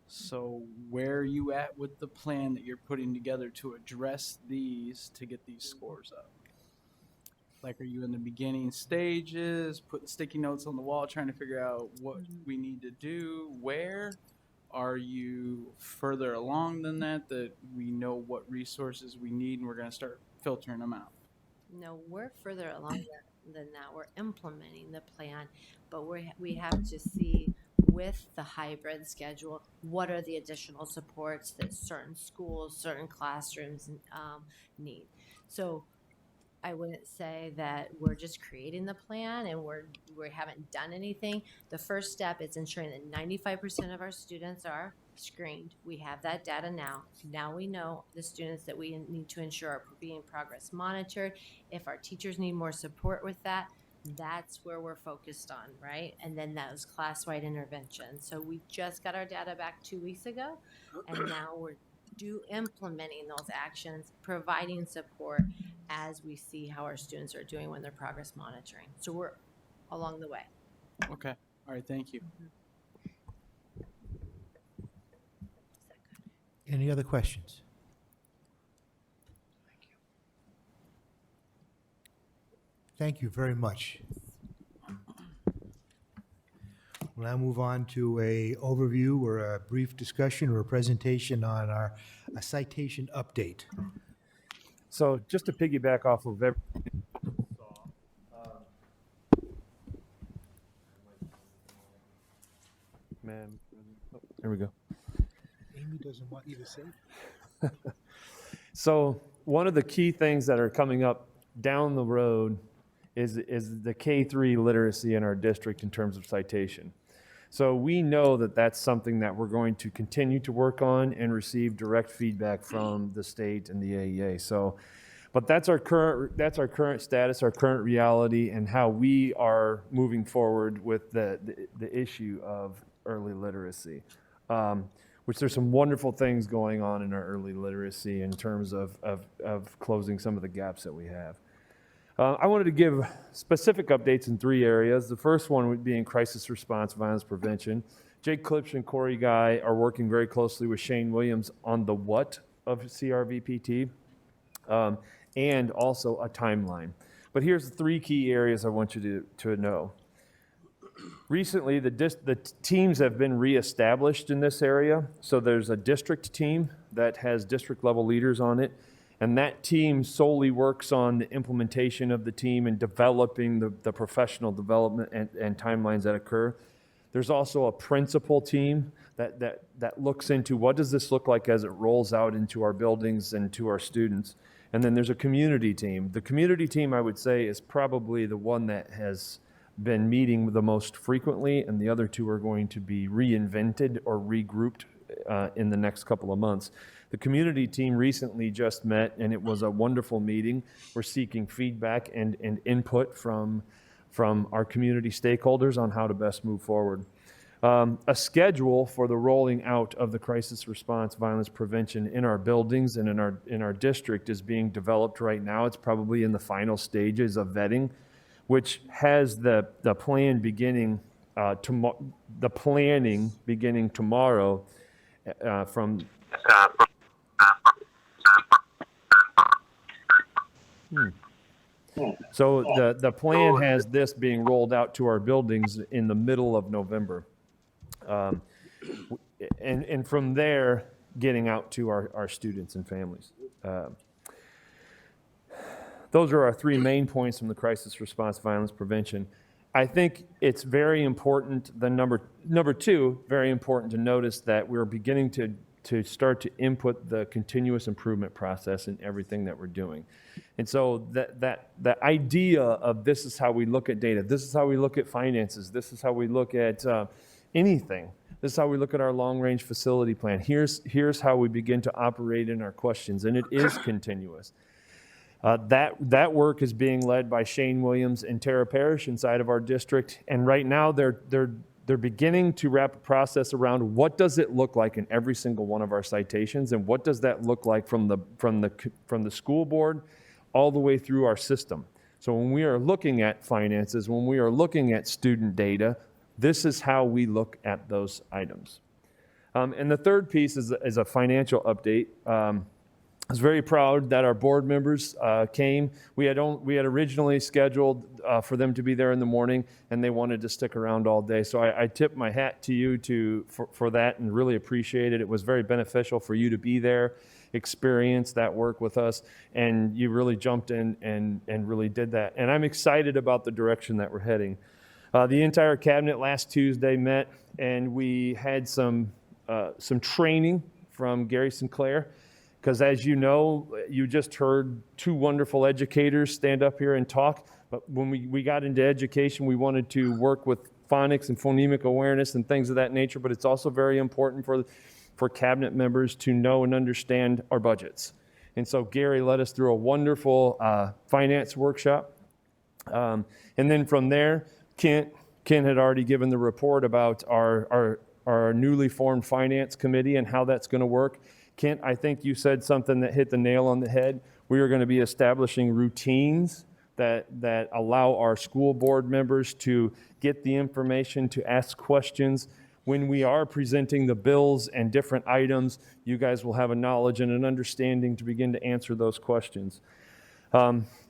So where are you at with the plan that you're putting together to address these to get these scores up? Like, are you in the beginning stages, putting sticky notes on the wall, trying to figure out what we need to do? Where are you further along than that we know what resources we need and we're going to start filtering them out? No, we're further along than that. We're implementing the plan, but we have to see with the hybrid schedule, what are the additional supports that certain schools, certain classrooms need. So I wouldn't say that we're just creating the plan and we haven't done anything. The first step is ensuring that 95% of our students are screened. We have that data now. Now we know the students that we need to ensure are being progress monitored. If our teachers need more support with that, that's where we're focused on, right? And then those class-wide interventions. So we just got our data back 2 weeks ago, and now we're implementing those actions, providing support as we see how our students are doing when they're progress monitoring. So we're along the way. Okay. All right. Thank you. Any other questions? Thank you very much. We'll now move on to a overview or a brief discussion or a presentation on a citation update. So just to piggyback off of everything. Man, oh, there we go. Amy doesn't want you to say. So one of the key things that are coming up down the road is the K-3 literacy in our district in terms of citation. So we know that that's something that we're going to continue to work on and receive direct feedback from the state and the AEA. So, but that's our current status, our current reality, and how we are moving forward with the issue of early literacy. Which there's some wonderful things going on in our early literacy in terms of closing some of the gaps that we have. I wanted to give specific updates in 3 areas. The first one would be in crisis response, violence prevention. Jake Klipsch and Corey Guy are working very closely with Shane Williams on the what of CRVPT and also a timeline. But here's the 3 key areas I want you to know. Recently, the teams have been reestablished in this area. So there's a district team that has district level leaders on it. And that team solely works on the implementation of the team and developing the professional development and timelines that occur. There's also a principal team that looks into what does this look like as it rolls out into our buildings and to our students. And then there's a community team. The community team, I would say, is probably the one that has been meeting the most frequently, and the other 2 are going to be reinvented or regrouped in the next couple of months. The community team recently just met, and it was a wonderful meeting. We're seeking feedback and input from our community stakeholders on how to best move forward. A schedule for the rolling out of the crisis response violence prevention in our buildings and in our district is being developed right now. It's probably in the final stages of vetting, which has the plan beginning planning beginning tomorrow from. So the plan has this being rolled out to our buildings in the middle of November. And from there, getting out to our students and families. Those are our 3 main points from the crisis response violence prevention. I think it's very important, the number 2, very important to notice that we're beginning to start to input the continuous improvement process in everything that we're doing. And so the idea of this is how we look at data, this is how we look at finances, this is how we look at anything, this is how we look at our long-range facility plan, here's how we begin to operate in our questions, and it is continuous. That work is being led by Shane Williams and Tara Parrish inside of our district, and right now they're beginning to wrap a process around what does it look like in every single one of our citations, and what does that look like from the school board all the way through our system. So when we are looking at finances, when we are looking at student data, this is how we look at those items. And the third piece is a financial update. I was very proud that our board members came. We had originally scheduled for them to be there in the morning, and they wanted to stick around all day. So I tip my hat to you for that and really appreciate it. It was very beneficial for you to be there, experience that work with us, and you really jumped in and really did that. And I'm excited about the direction that we're heading. The entire cabinet last Tuesday met, and we had some training from Gary Sinclair. Because as you know, you just heard two wonderful educators stand up here and talk. But when we got into education, we wanted to work with phonics and phonemic awareness and things of that nature. But it's also very important for cabinet members to know and understand our budgets. And so Gary led us through a wonderful finance workshop. And then from there, Kent had already given the report about our newly formed finance committee and how that's going to work. Kent, I think you said something that hit the nail on the head. We are going to be establishing routines that allow our school board members to get the information, to ask questions. When we are presenting the bills and different items, you guys will have a knowledge and an understanding to begin to answer those questions.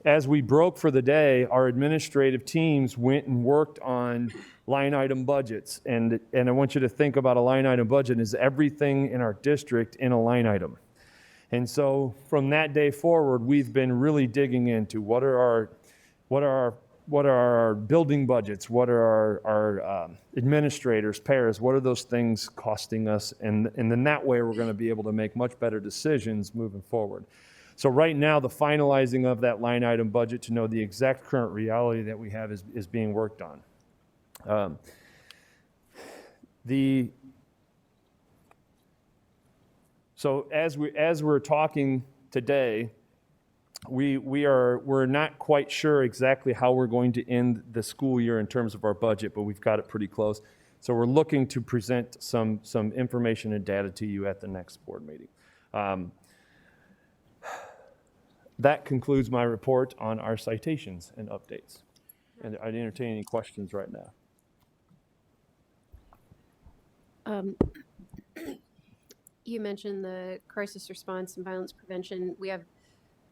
As we broke for the day, our administrative teams went and worked on line item budgets. And I want you to think about a line item budget as everything in our district in a line item. And so from that day forward, we've been really digging into what are our building budgets, what are our administrators, pairs, what are those things costing us? And then that way we're going to be able to make much better decisions moving forward. So right now, the finalizing of that line item budget to know the exact current reality that we have is being worked on. So as we're talking today, we're not quite sure exactly how we're going to end the school year in terms of our budget, but we've got it pretty close. So we're looking to present some information and data to you at the next board meeting. That concludes my report on our citations and updates. And I'd entertain any questions right now. You mentioned the crisis response and violence prevention. We have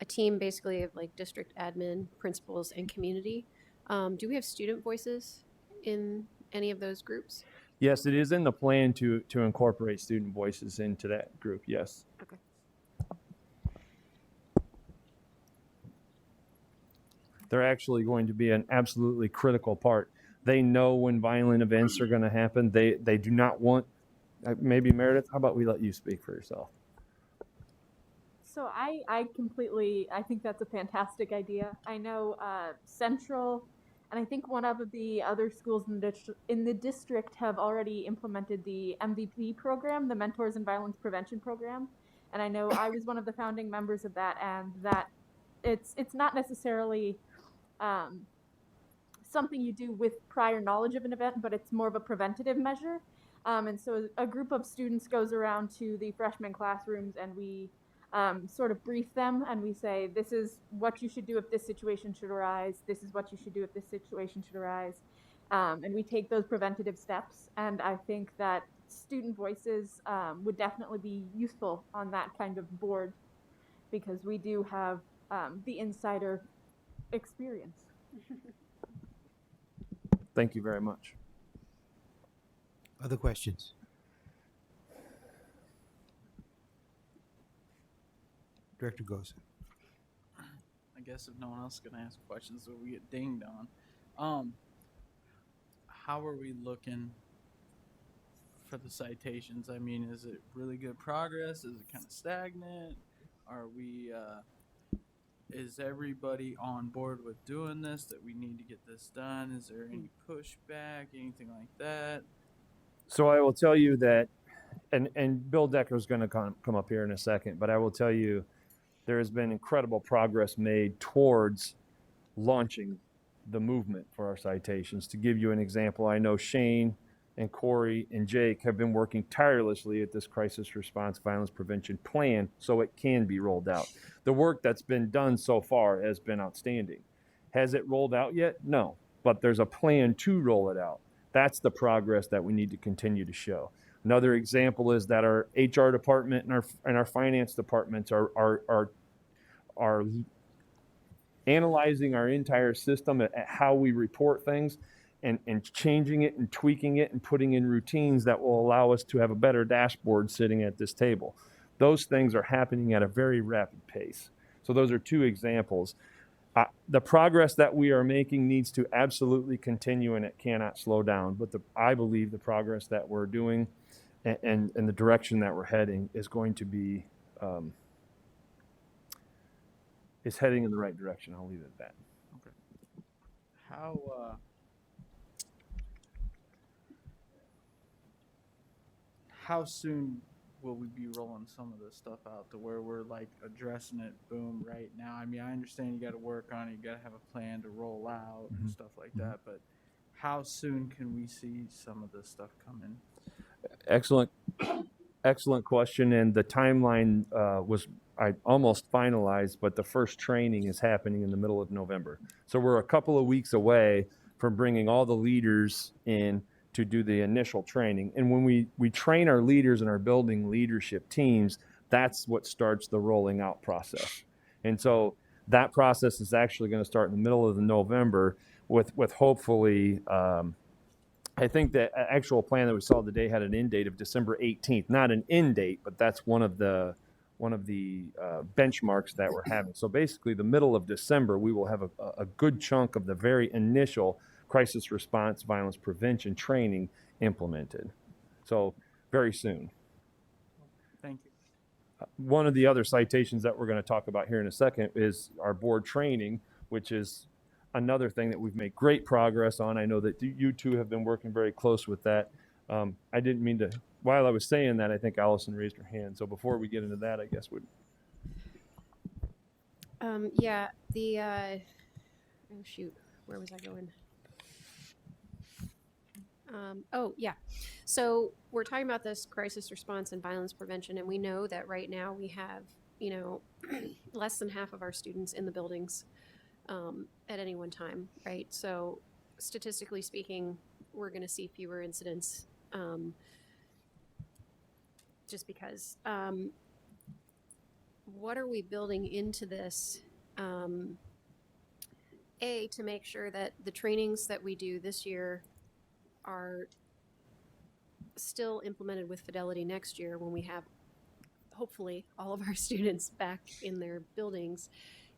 a team basically of like district admin, principals, and community. Do we have student voices in any of those groups? Yes, it is in the plan to incorporate student voices into that group, yes. Okay. They're actually going to be an absolutely critical part. They know when violent events are going to happen. They do not want, maybe Meredith, how about we let you speak for yourself? So I think that's a fantastic idea. I know Central, and I think one of the other schools in the district have already implemented the MVP program, the Mentors in Violence Prevention program. And I know I was one of the founding members of that, and that it's not necessarily something you do with prior knowledge of an event, but it's more of a preventative measure. And so a group of students goes around to the freshman classrooms, and we sort of brief them, and we say, this is what you should do if this situation should arise. This is what you should do if this situation should arise. And we take those preventative steps. And I think that student voices would definitely be useful on that kind of board, because we do have the insider experience. Thank you very much. Other questions? Director Gosa. I guess if no one else is going to ask questions, so we get dinged on. How are we looking for the citations? I mean, is it really good progress? Is it kind of stagnant? Are we, is everybody on board with doing this, that we need to get this done? Is there any pushback, anything like that? So I will tell you that, and Bill Decker is going to come up here in a second, but I will tell you, there has been incredible progress made towards launching the movement for our citations. To give you an example, I know Shane and Corey and Jake have been working tirelessly at this crisis response violence prevention plan so it can be rolled out. The work that's been done so far has been outstanding. Has it rolled out yet? No, but there's a plan to roll it out. That's the progress that we need to continue to show. Another example is that our HR department and our finance departments are analyzing our entire system at how we report things and changing it and tweaking it and putting in routines that will allow us to have a better dashboard sitting at this table. Those things are happening at a very rapid pace. So those are two examples. The progress that we are making needs to absolutely continue, and it cannot slow down. But I believe the progress that we're doing and the direction that we're heading is going to be is heading in the right direction. I'll leave it at that. Okay. How soon will we be rolling some of this stuff out to where we're like addressing it, boom, right now? I mean, I understand you got to work on it, you got to have a plan to roll out and stuff like that, but how soon can we see some of this stuff come in? Excellent question. And the timeline was almost finalized, but the first training is happening in the middle of November. So we're a couple of weeks away from bringing all the leaders in to do the initial training. And when we train our leaders and our building leadership teams, that's what starts the rolling out process. And so that process is actually going to start in the middle of November with hopefully, I think the actual plan that we saw today had an end date of December 18th, not an end date, but that's one of the benchmarks that we're having. So basically the middle of December, we will have a good chunk of the very initial crisis response violence prevention training implemented. So very soon. Thank you. One of the other citations that we're going to talk about here in a second is our board training, which is another thing that we've made great progress on. I know that you two have been working very close with that. I didn't mean to, while I was saying that, I think Allison raised her hand. So before we get into that, I guess yeah, oh shoot, where was I going? Oh, yeah. So we're talking about this crisis response and violence prevention, and we know that right now we have, less than half of our students in the buildings at any one time, right? So statistically speaking, we're going to see fewer incidents just because. What are we building into this? To make sure that the trainings that we do this year are still implemented with fidelity next year when we have hopefully all of our students back in their buildings,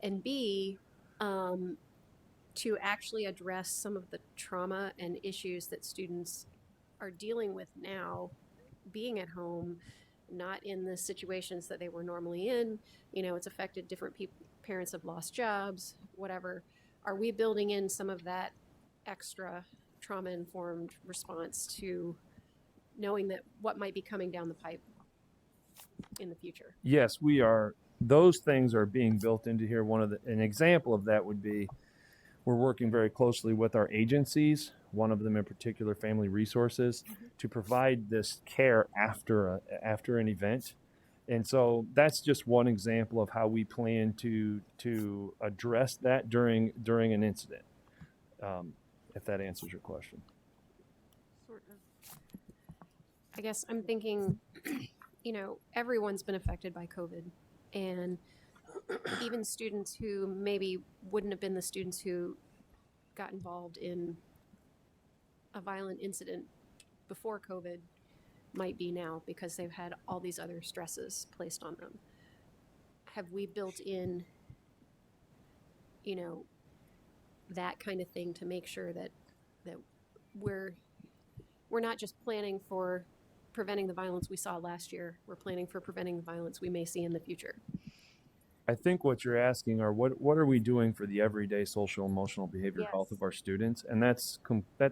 and B, to actually address some of the trauma and issues that students are dealing with now, being at home, not in the situations that they were normally in. It's affected different people. Parents have lost jobs, whatever. Are we building in some of that extra trauma-informed response to knowing that what might be coming down the pipe in the future? Yes, we are. Those things are being built into here. An example of that would be we're working very closely with our agencies, one of them in particular, Family Resources, to provide this care after an event. And so that's just one example of how we plan to address that during an incident. If that answers your question. Sort of. I guess I'm thinking, everyone's been affected by COVID, and even students who maybe wouldn't have been the students who got involved in a violent incident before COVID might be now because they've had all these other stresses placed on them. Have we built in, that kind of thing to make sure that we're not just planning for preventing the violence we saw last year, we're planning for preventing the violence we may see in the future? I think what you're asking are what are we doing for the everyday social emotional behavioral health of our students, and that's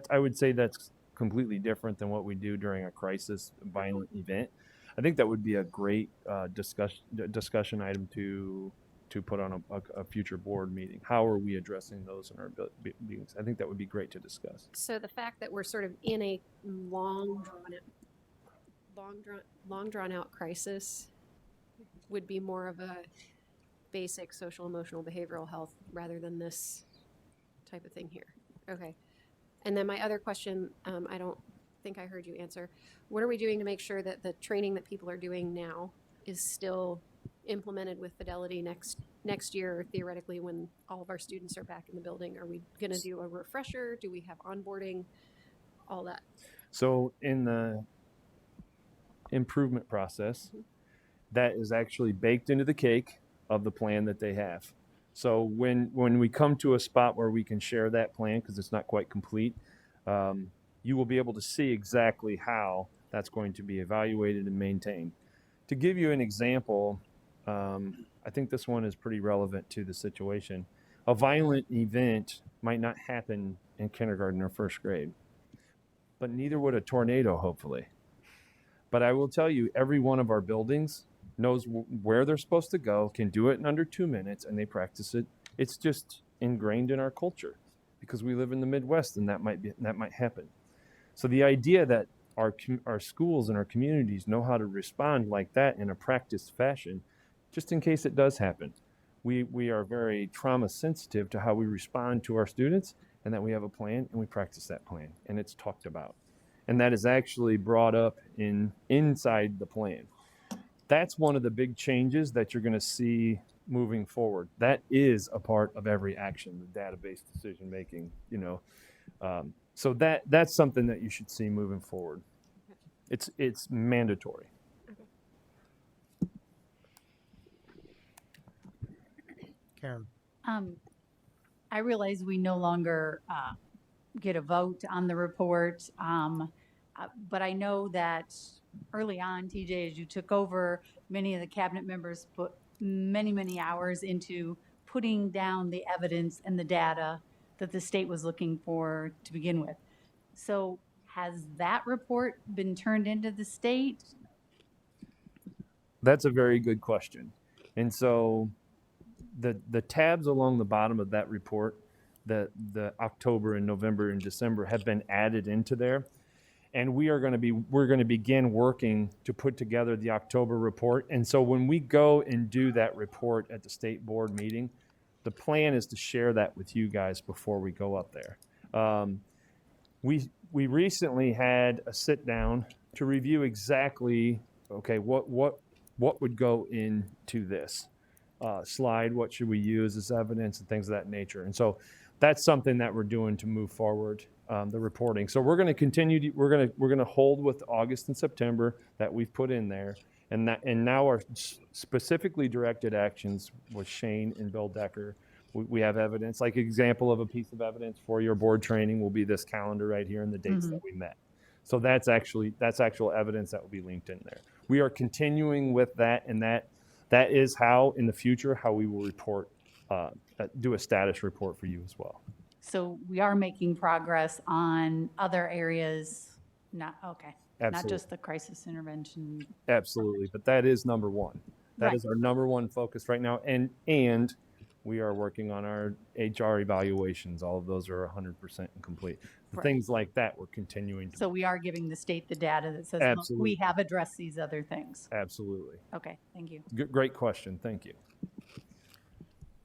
I would say that's completely different than what we do during a crisis violent event. I think that would be a great discussion item to to put on a future board meeting. How are we addressing those in our meetings? I think that would be great to discuss. So the fact that we're sort of in a long drawn out crisis would be more of a basic social, emotional, behavioral health rather than this type of thing here. Okay. And then my other question, I don't think I heard you answer. What are we doing to make sure that the training that people are doing now is still implemented with fidelity next year, or theoretically when all of our students are back in the building? Are we going to do a refresher? Do we have onboarding? All that. So in the improvement process, that is actually baked into the cake of the plan that they have. So when we come to a spot where we can share that plan, because it's not quite complete, you will be able to see exactly how that's going to be evaluated and maintained. To give you an example, I think this one is pretty relevant to the situation. A violent event might not happen in kindergarten or first grade, but neither would a tornado, hopefully. But I will tell you, every one of our buildings knows where they're supposed to go, can do it in under 2 minutes, and they practice it. It's just ingrained in our culture because we live in the Midwest, and that might happen. So the idea that our schools and our communities know how to respond like that in a practiced fashion, just in case it does happen. We are very trauma sensitive to how we respond to our students, and that we have a plan and we practice that plan, and it's talked about. And that is actually brought up inside the plan. That's one of the big changes that you're going to see moving forward. That is a part of every action, the database decision making, So that's something that you should see moving forward. It's mandatory. Karen. I realize we no longer get a vote on the report, but I know that early on, TJ, as you took over, many of the cabinet members put many hours into putting down the evidence and the data that the state was looking for to begin with. So has that report been turned into the state? That's a very good question. And so the tabs along the bottom of that report, the October and November and December have been added into there. And we're going to begin working to put together the October report. And so when we go and do that report at the state board meeting, the plan is to share that with you guys before we go up there. We recently had a sit down to review exactly, okay, what would go into this slide, what should we use as evidence and things of that nature. And so that's something that we're doing to move forward. The reporting. So we're going to continue. We're going to hold with August and September that we've put in there, and now our specifically directed actions with Shane and Bill Decker. We have evidence, like example of a piece of evidence for your board training will be this calendar right here and the dates that we met. So that's actual evidence that will be linked in there. We are continuing with that, and that is how in the future how we will report, do a status report for you as well. So we are making progress on other areas, not just the crisis intervention. Absolutely, but that is number one. That Right. is our number one focus right now, and we are working on our HR evaluations. All of those are 100% complete. Right. Things like that we're continuing to. So we are giving the state the data that says, look, Absolutely. we have addressed these other things. Absolutely. Okay, thank you. Great question. Thank you.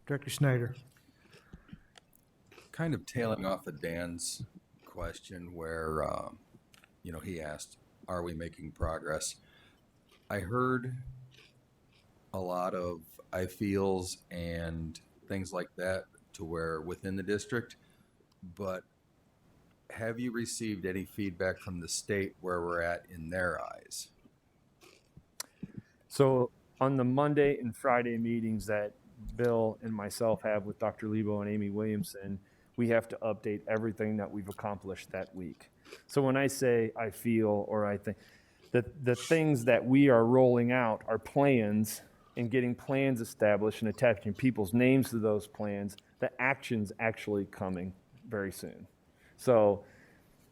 Director Snyder. Kind of tailing off of Dan's question where, he asked, are we making progress? I heard a lot of I feels and things like that to where within the district, but have you received any feedback from the state where we're at in their eyes? So on the Monday and Friday meetings that Bill and myself have with Dr. Lebo and Amy Williamson, we have to update everything that we've accomplished that week. So when I say I feel or I think, the things that we are rolling out are plans and getting plans established and attaching people's names to those plans, the action's actually coming very soon. So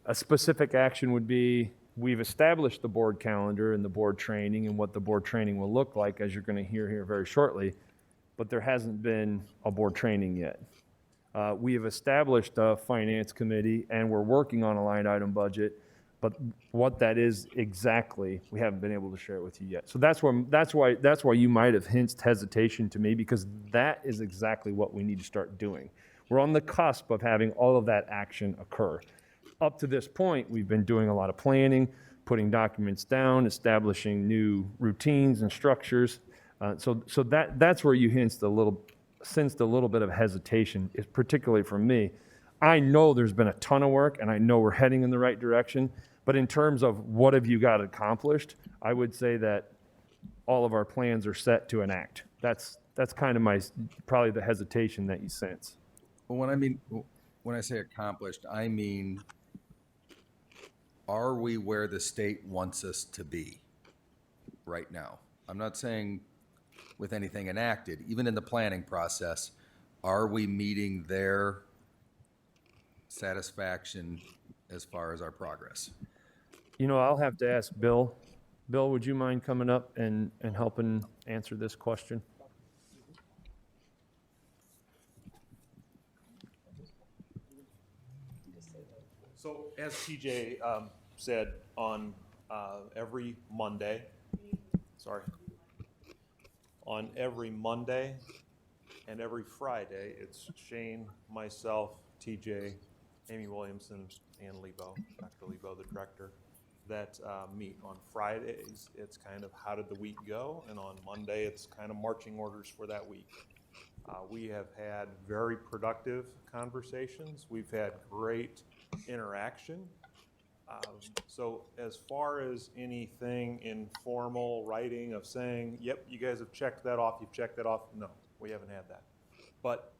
a specific action would be, we've established the board calendar and the board training and what the board training will look like, as you're going to hear here very shortly. but there hasn't been a board training yet. We have established a finance committee and we're working on a line item budget, but what that is exactly, we haven't been able to share it with you yet. So that's why you might have hinted hesitation to me, because that is exactly what we need to start doing. We're on the cusp of having all of that action occur. Up to this point, we've been doing a lot of planning, putting documents down, establishing new routines and structures. So that's where you sensed a little bit of hesitation, is particularly from me. I know there's been a ton of work, and I know we're heading in the right direction. But in terms of what have you got accomplished, I would say that all of our plans are set to enact. That's kind of probably the hesitation that you sense. Well, when I say accomplished, I mean, are we where the state wants us to be right now? I'm not saying with anything enacted, even in the planning process, are we meeting their satisfaction as far as our progress? I'll have to ask Bill. Bill, would you mind coming up and helping answer this question? So as TJ said, on every Monday and every Friday, it's Shane, myself, TJ, Amy Williamson, and Lebo, Dr. Lebo, the director, that meet. On Fridays, it's kind of how did the week go, and on Monday, it's kind of marching orders for that week. We have had very productive conversations. We've had great interaction. So as far as anything informal writing of saying, yep, you guys have checked that off, you've checked that off, no, we haven't had that. But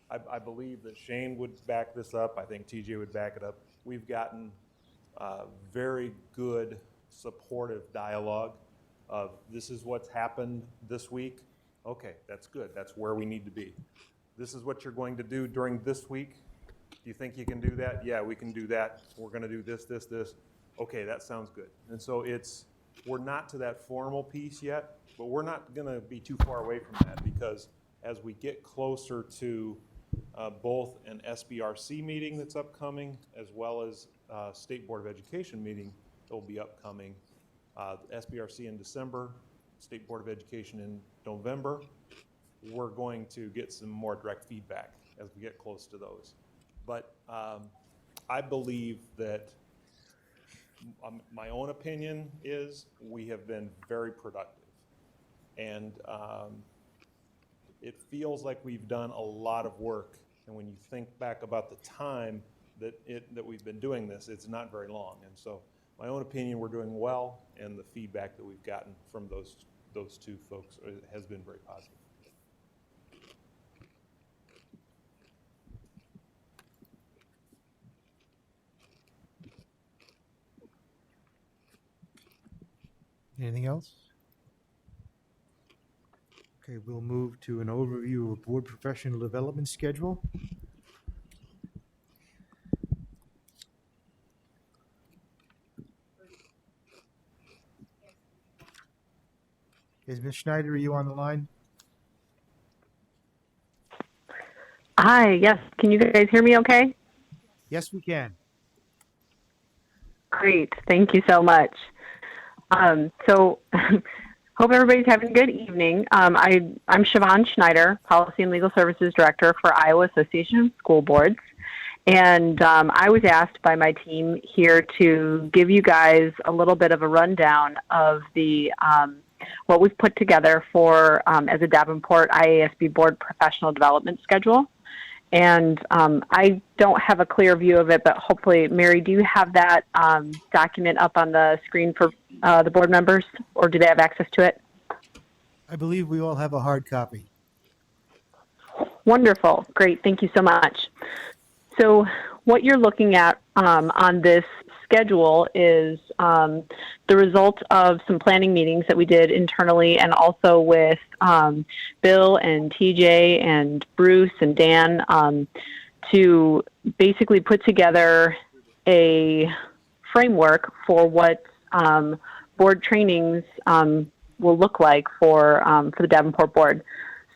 I believe that Shane would back this up. I think TJ would back it up. We've gotten very good supportive dialogue of this is what's happened this week. Okay, that's good. That's where we need to be. This is what you're going to do during this week. Do you think you can do that? Yeah, we can do that. We're going to do this, this, this. Okay, that sounds good. And so we're not to that formal piece yet, but we're not going to be too far away from that, because as we get closer to both an SBRC meeting that's upcoming, as well as State Board of Education meeting that will be upcoming, SBRC in December, State Board of Education in November, we're going to get some more direct feedback as we get close to those. But I believe that my own opinion is we have been very productive. And it feels like we've done a lot of work. And when you think back about the time that we've been doing this, it's not very long. And so my own opinion, we're doing well, and the feedback that we've gotten from those two folks has been very positive. Anything else? Okay, we'll move to an overview of board professional development schedule. Is Ms. Schneider, are you on the line? Hi, yes. Can you guys hear me okay? Yes, we can. Great. Thank you so much. So hope everybody's having a good evening. I'm Siobhan Schneider, Policy and Legal Services Director for Iowa Association of School Boards. And I was asked by my team here to give you guys a little bit of a rundown of the what we've put together for as a Davenport IASB Board professional development schedule. And I don't have a clear view of it, but hopefully, Mary, do you have that document up on the screen for the board members, or do they have access to it? I believe we all have a hard copy. Wonderful. Great. Thank you so much. So what you're looking at on this schedule is the result of some planning meetings that we did internally and also with Bill and TJ and Bruce and Dan to basically put together a framework for what board trainings will look like for the Davenport board.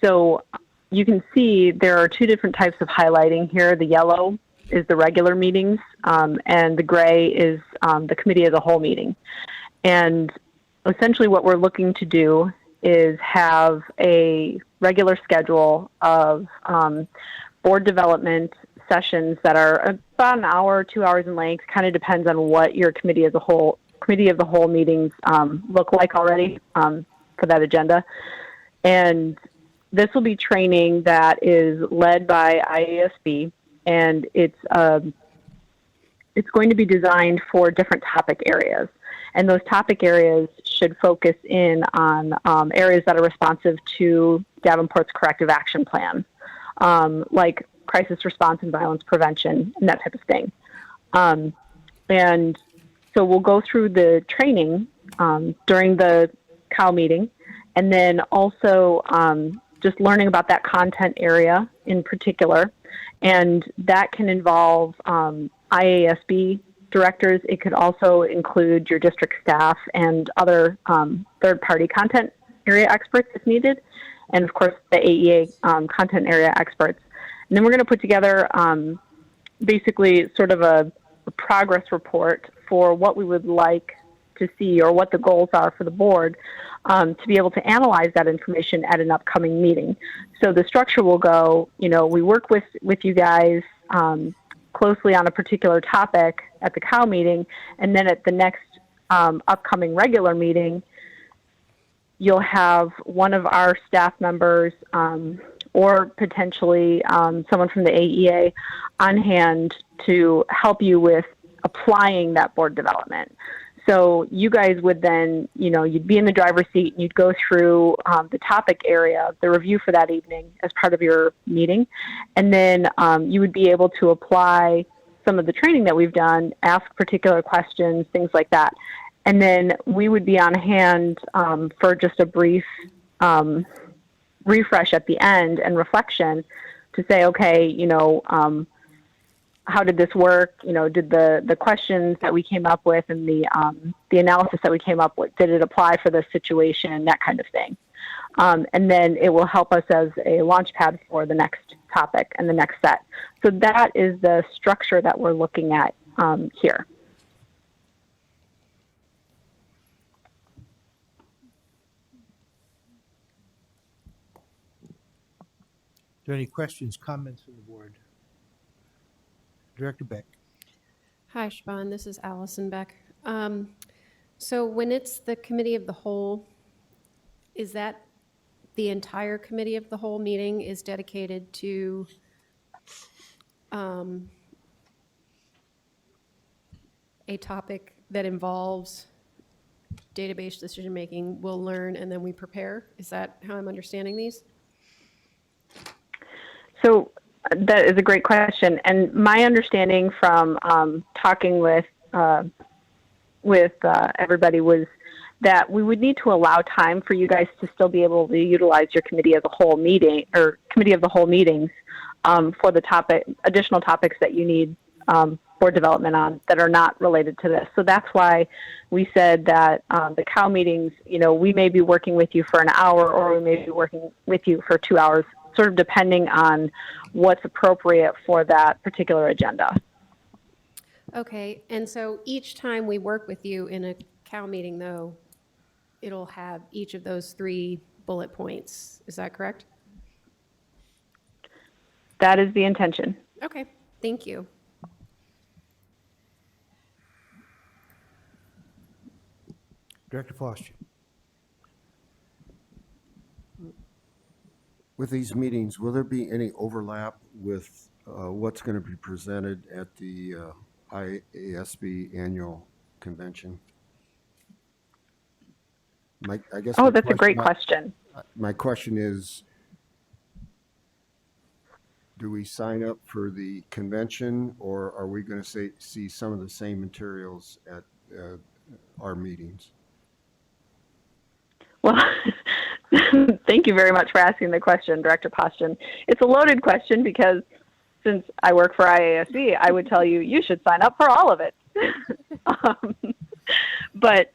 So you can see there are two different types of highlighting here. The yellow is the regular meetings, and the gray is the committee of the whole meeting. And essentially what we're looking to do is have a regular schedule of board development sessions that are about an hour, 2 hours in length. Kind of depends on what your committee of the whole meetings look like already for that agenda. And this will be training that is led by IASB, and it's going to be designed for different topic areas. And those topic areas should focus in on areas that are responsive to Davenport's corrective action plan, like crisis response and violence prevention and that type of thing. And so we'll go through the training during the COW meeting, and then also just learning about that content area in particular. And that can involve IASB directors. It could also include your district staff and other third-party content area experts if needed, and of course the AEA content area experts. And then we're going to put together basically sort of a progress report for what we would like to see or what the goals are for the board to be able to analyze that information at an upcoming meeting. So the structure will go, we work with you guys closely on a particular topic at the COW meeting, and then at the next upcoming regular meeting, you'll have one of our staff members or potentially someone from the AEA on hand to help you with applying that board development. So you guys would then, you'd be in the driver's seat and you'd go through the topic area, the review for that evening as part of your meeting. And then you would be able to apply some of the training that we've done, ask particular questions, things like that. And then we would be on hand for just a brief refresh at the end and reflection to say, okay, how did this work? Did the questions that we came up with and the analysis that we came up with, did it apply for this situation, that kind of thing. And then it will help us as a launch pad for the next topic and the next set. So that is the structure that we're looking at here. Are there any questions, comments from the board? Director Beck. Hi, Siobhan. This is Allison Beck. So when it's the committee of the whole, is that the entire committee of the whole meeting is dedicated to a topic that involves database decision-making? We'll learn and then we prepare? Is that how I'm understanding these? So that is a great question. And my understanding from talking with everybody was that we would need to allow time for you guys to still be able to utilize your committee of the whole meeting or committee of the whole meetings for the additional topics that you need board development on that are not related to this. So that's why we said that the COW meetings, we may be working with you for an hour or we may be working with you for 2 hours, sort of depending on what's appropriate for that particular agenda. Okay, and so each time we work with you in a COW meeting, though, it'll have each of those 3 bullet points. Is that correct? That is the intention. Okay, thank you. Director Foster. With these meetings, will there be any overlap with what's going to be presented at the IASB annual convention? That's a great question. My question is, do we sign up for the convention, or are we going to see some of the same materials at our meetings? Well, thank you very much for asking the question, Director Poston. It's a loaded question because since I work for IASB, I would tell you, you should sign up for all of it. But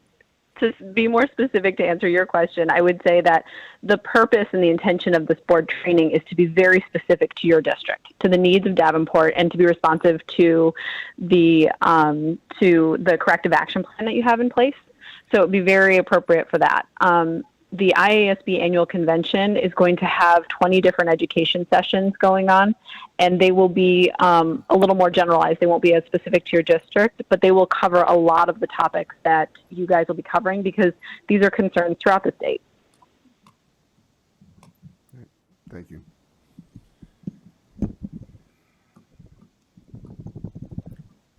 to be more specific to answer your question, I would say that the purpose and the intention of this board training is to be very specific to your district, to the needs of Davenport, and to be responsive to the corrective action plan that you have in place. So it would be very appropriate for that. The IASB annual convention is going to have 20 different education sessions going on, and they will be a little more generalized. They won't be as specific to your district, but they will cover a lot of the topics that you guys will be covering because these are concerns throughout the state. Thank you.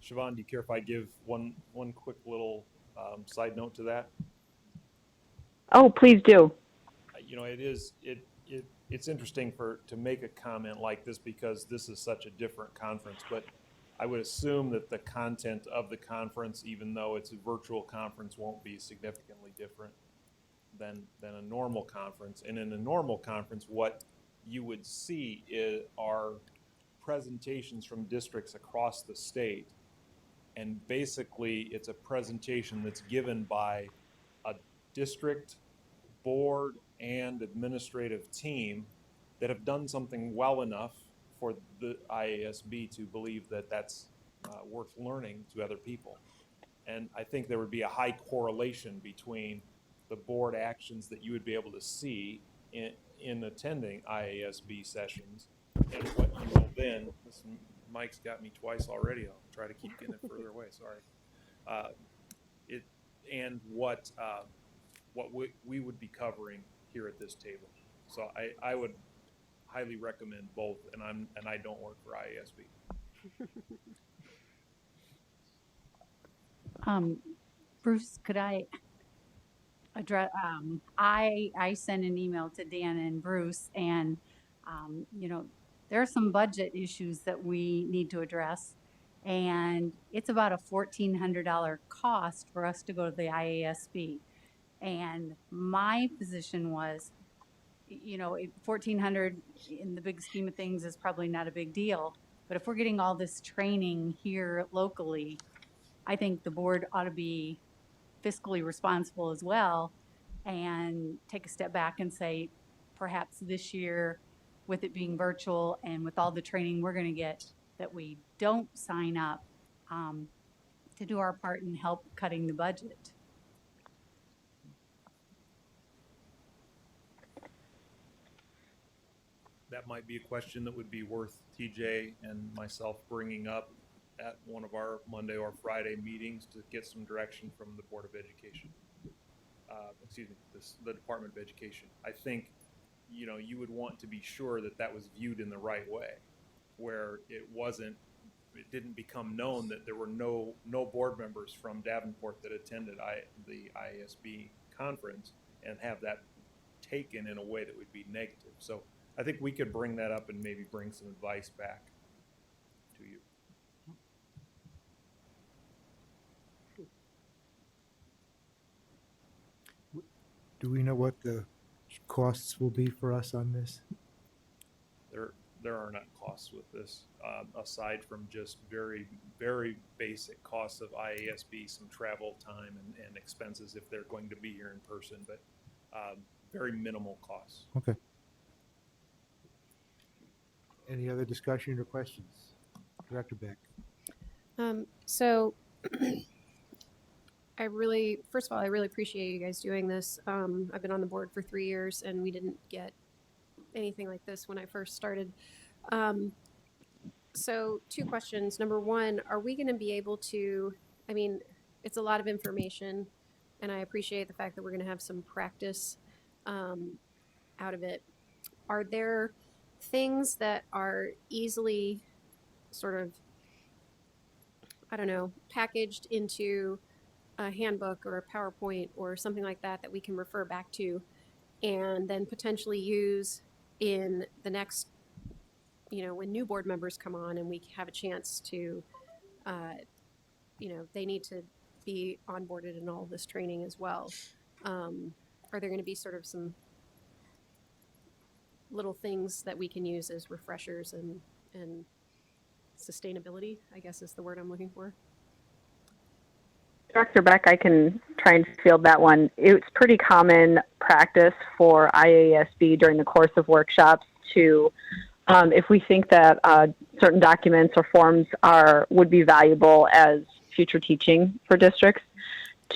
Siobhan, do you care if I give one quick little side note to that? Oh, please do. You know, it's interesting to make a comment like this because this is such a different conference, but I would assume that the content of the conference, even though it's a virtual conference, won't be significantly different than a normal conference. And in a normal conference, what you would see are presentations from districts across the state. And basically, it's a presentation that's given by a district board and administrative team that have done something well enough for the IASB to believe that that's worth learning to other people. And I think there would be a high correlation between the board actions that you would be able to see in attending IASB sessions and what you will then, this Mike's got me twice already, I'll try to keep getting it further away, sorry. And what we would be covering here at this table. So I would highly recommend both, and I don't work for IASB. Bruce, could I address, I sent an email to Dan and Bruce, and, you know, there are some budget issues that we need to address, and it's about a $1,400 cost for us to go to the IASB. And my position was, you know, $1,400 in the big scheme of things is probably not a big deal, but if we're getting all this training here locally, I think the board ought to be fiscally responsible as well and take a step back and say, perhaps this year, with it being virtual and with all the training we're going to get, that we don't sign up to do our part in help cutting the budget. That might be a question that would be worth TJ and myself bringing up at one of our Monday or Friday meetings to get some direction from the Board of Education. The Department of Education. I think, you know, you would want to be sure that that was viewed in the right way, where it didn't become known that there were no board members from Davenport that attended the IASB conference and have that taken in a way that would be negative. So I think we could bring that up and maybe bring some advice back to you. Do we know what the costs will be for us on this? There are not costs with this, aside from just very, very basic costs of IASB, some travel time and expenses if they're going to be here in person, but very minimal costs. Okay. Any other discussion or questions? Director Beck. So first of all, I really appreciate you guys doing this. I've been on the board for 3 years and we didn't get anything like this when I first started. So 2 questions. Number 1, are we going to be able to, I mean, it's a lot of information and I appreciate the fact that we're going to have some practice out of it. Are there things that are easily sort of, I don't know, packaged into a handbook or a PowerPoint or something like that that we can refer back to and then potentially use in the next, you know, when new board members come on and we have a chance to, you know, they need to be onboarded in all of this training as well. Are there going to be sort of some little things that we can use as refreshers and sustainability, I guess is the word I'm looking for? Director Beck, I can try and field that one. It's pretty common practice for IASB during the course of workshops to, if we think that certain documents or forms would be valuable as future teaching for districts,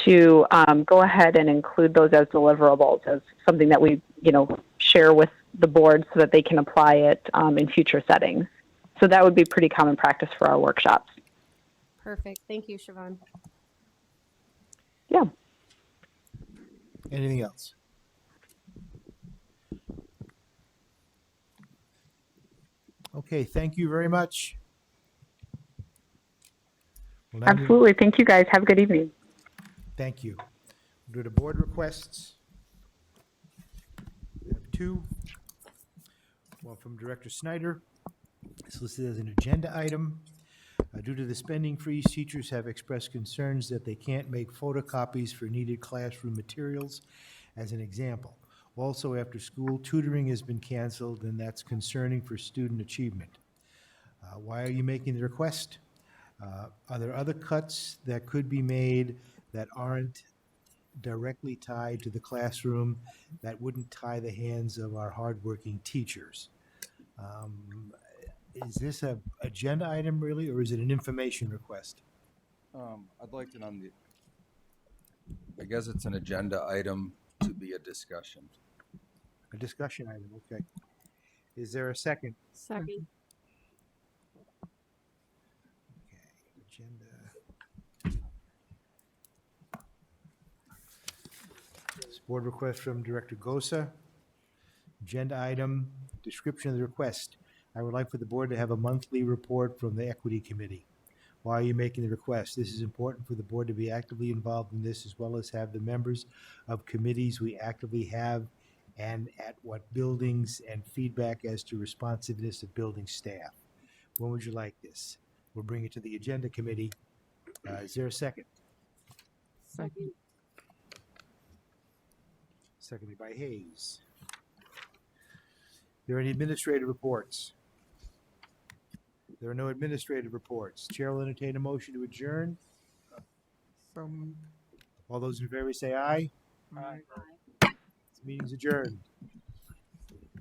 to go ahead and include those as deliverables, as something that we, share with the board so that they can apply it in future settings. So that would be pretty common practice for our workshops. Perfect. Thank you, Siobhan. Yeah. Anything else? Okay, thank you very much. We'll now move- Absolutely. Thank you, guys. Have a good evening. Thank you. We'll go to board requests. We have two. One from Director Snyder. It's listed as an agenda item. Due to the spending freeze, teachers have expressed concerns that they can't make photocopies for needed classroom materials, as an example. Also, after school, tutoring has been canceled, and that's concerning for student achievement. Why are you making the request? Are there other cuts that could be made that aren't directly tied to the classroom, that wouldn't tie the hands of our hardworking teachers? Is this a agenda item really, or is it an information request? I'd like it on the, I guess it's an agenda item to be a discussion. A discussion item, okay. Is there a second? Second. Agenda. This board request from Director Gosa. Agenda item, description of the request. I would like for the board to have a monthly report from the Equity Committee. Why are you making the request? This is important for the board to be actively involved in this, as well as have the members of committees we actively have, and at what buildings, and feedback as to responsiveness of building staff. When would you like this? We'll bring it to the agenda committee. Is there a second? Second. Seconded by Hayes. There are any administrative reports? There are no administrative reports. Chair will entertain a motion to adjourn. So moved. All those in favor say aye. Aye. This meeting's adjourned.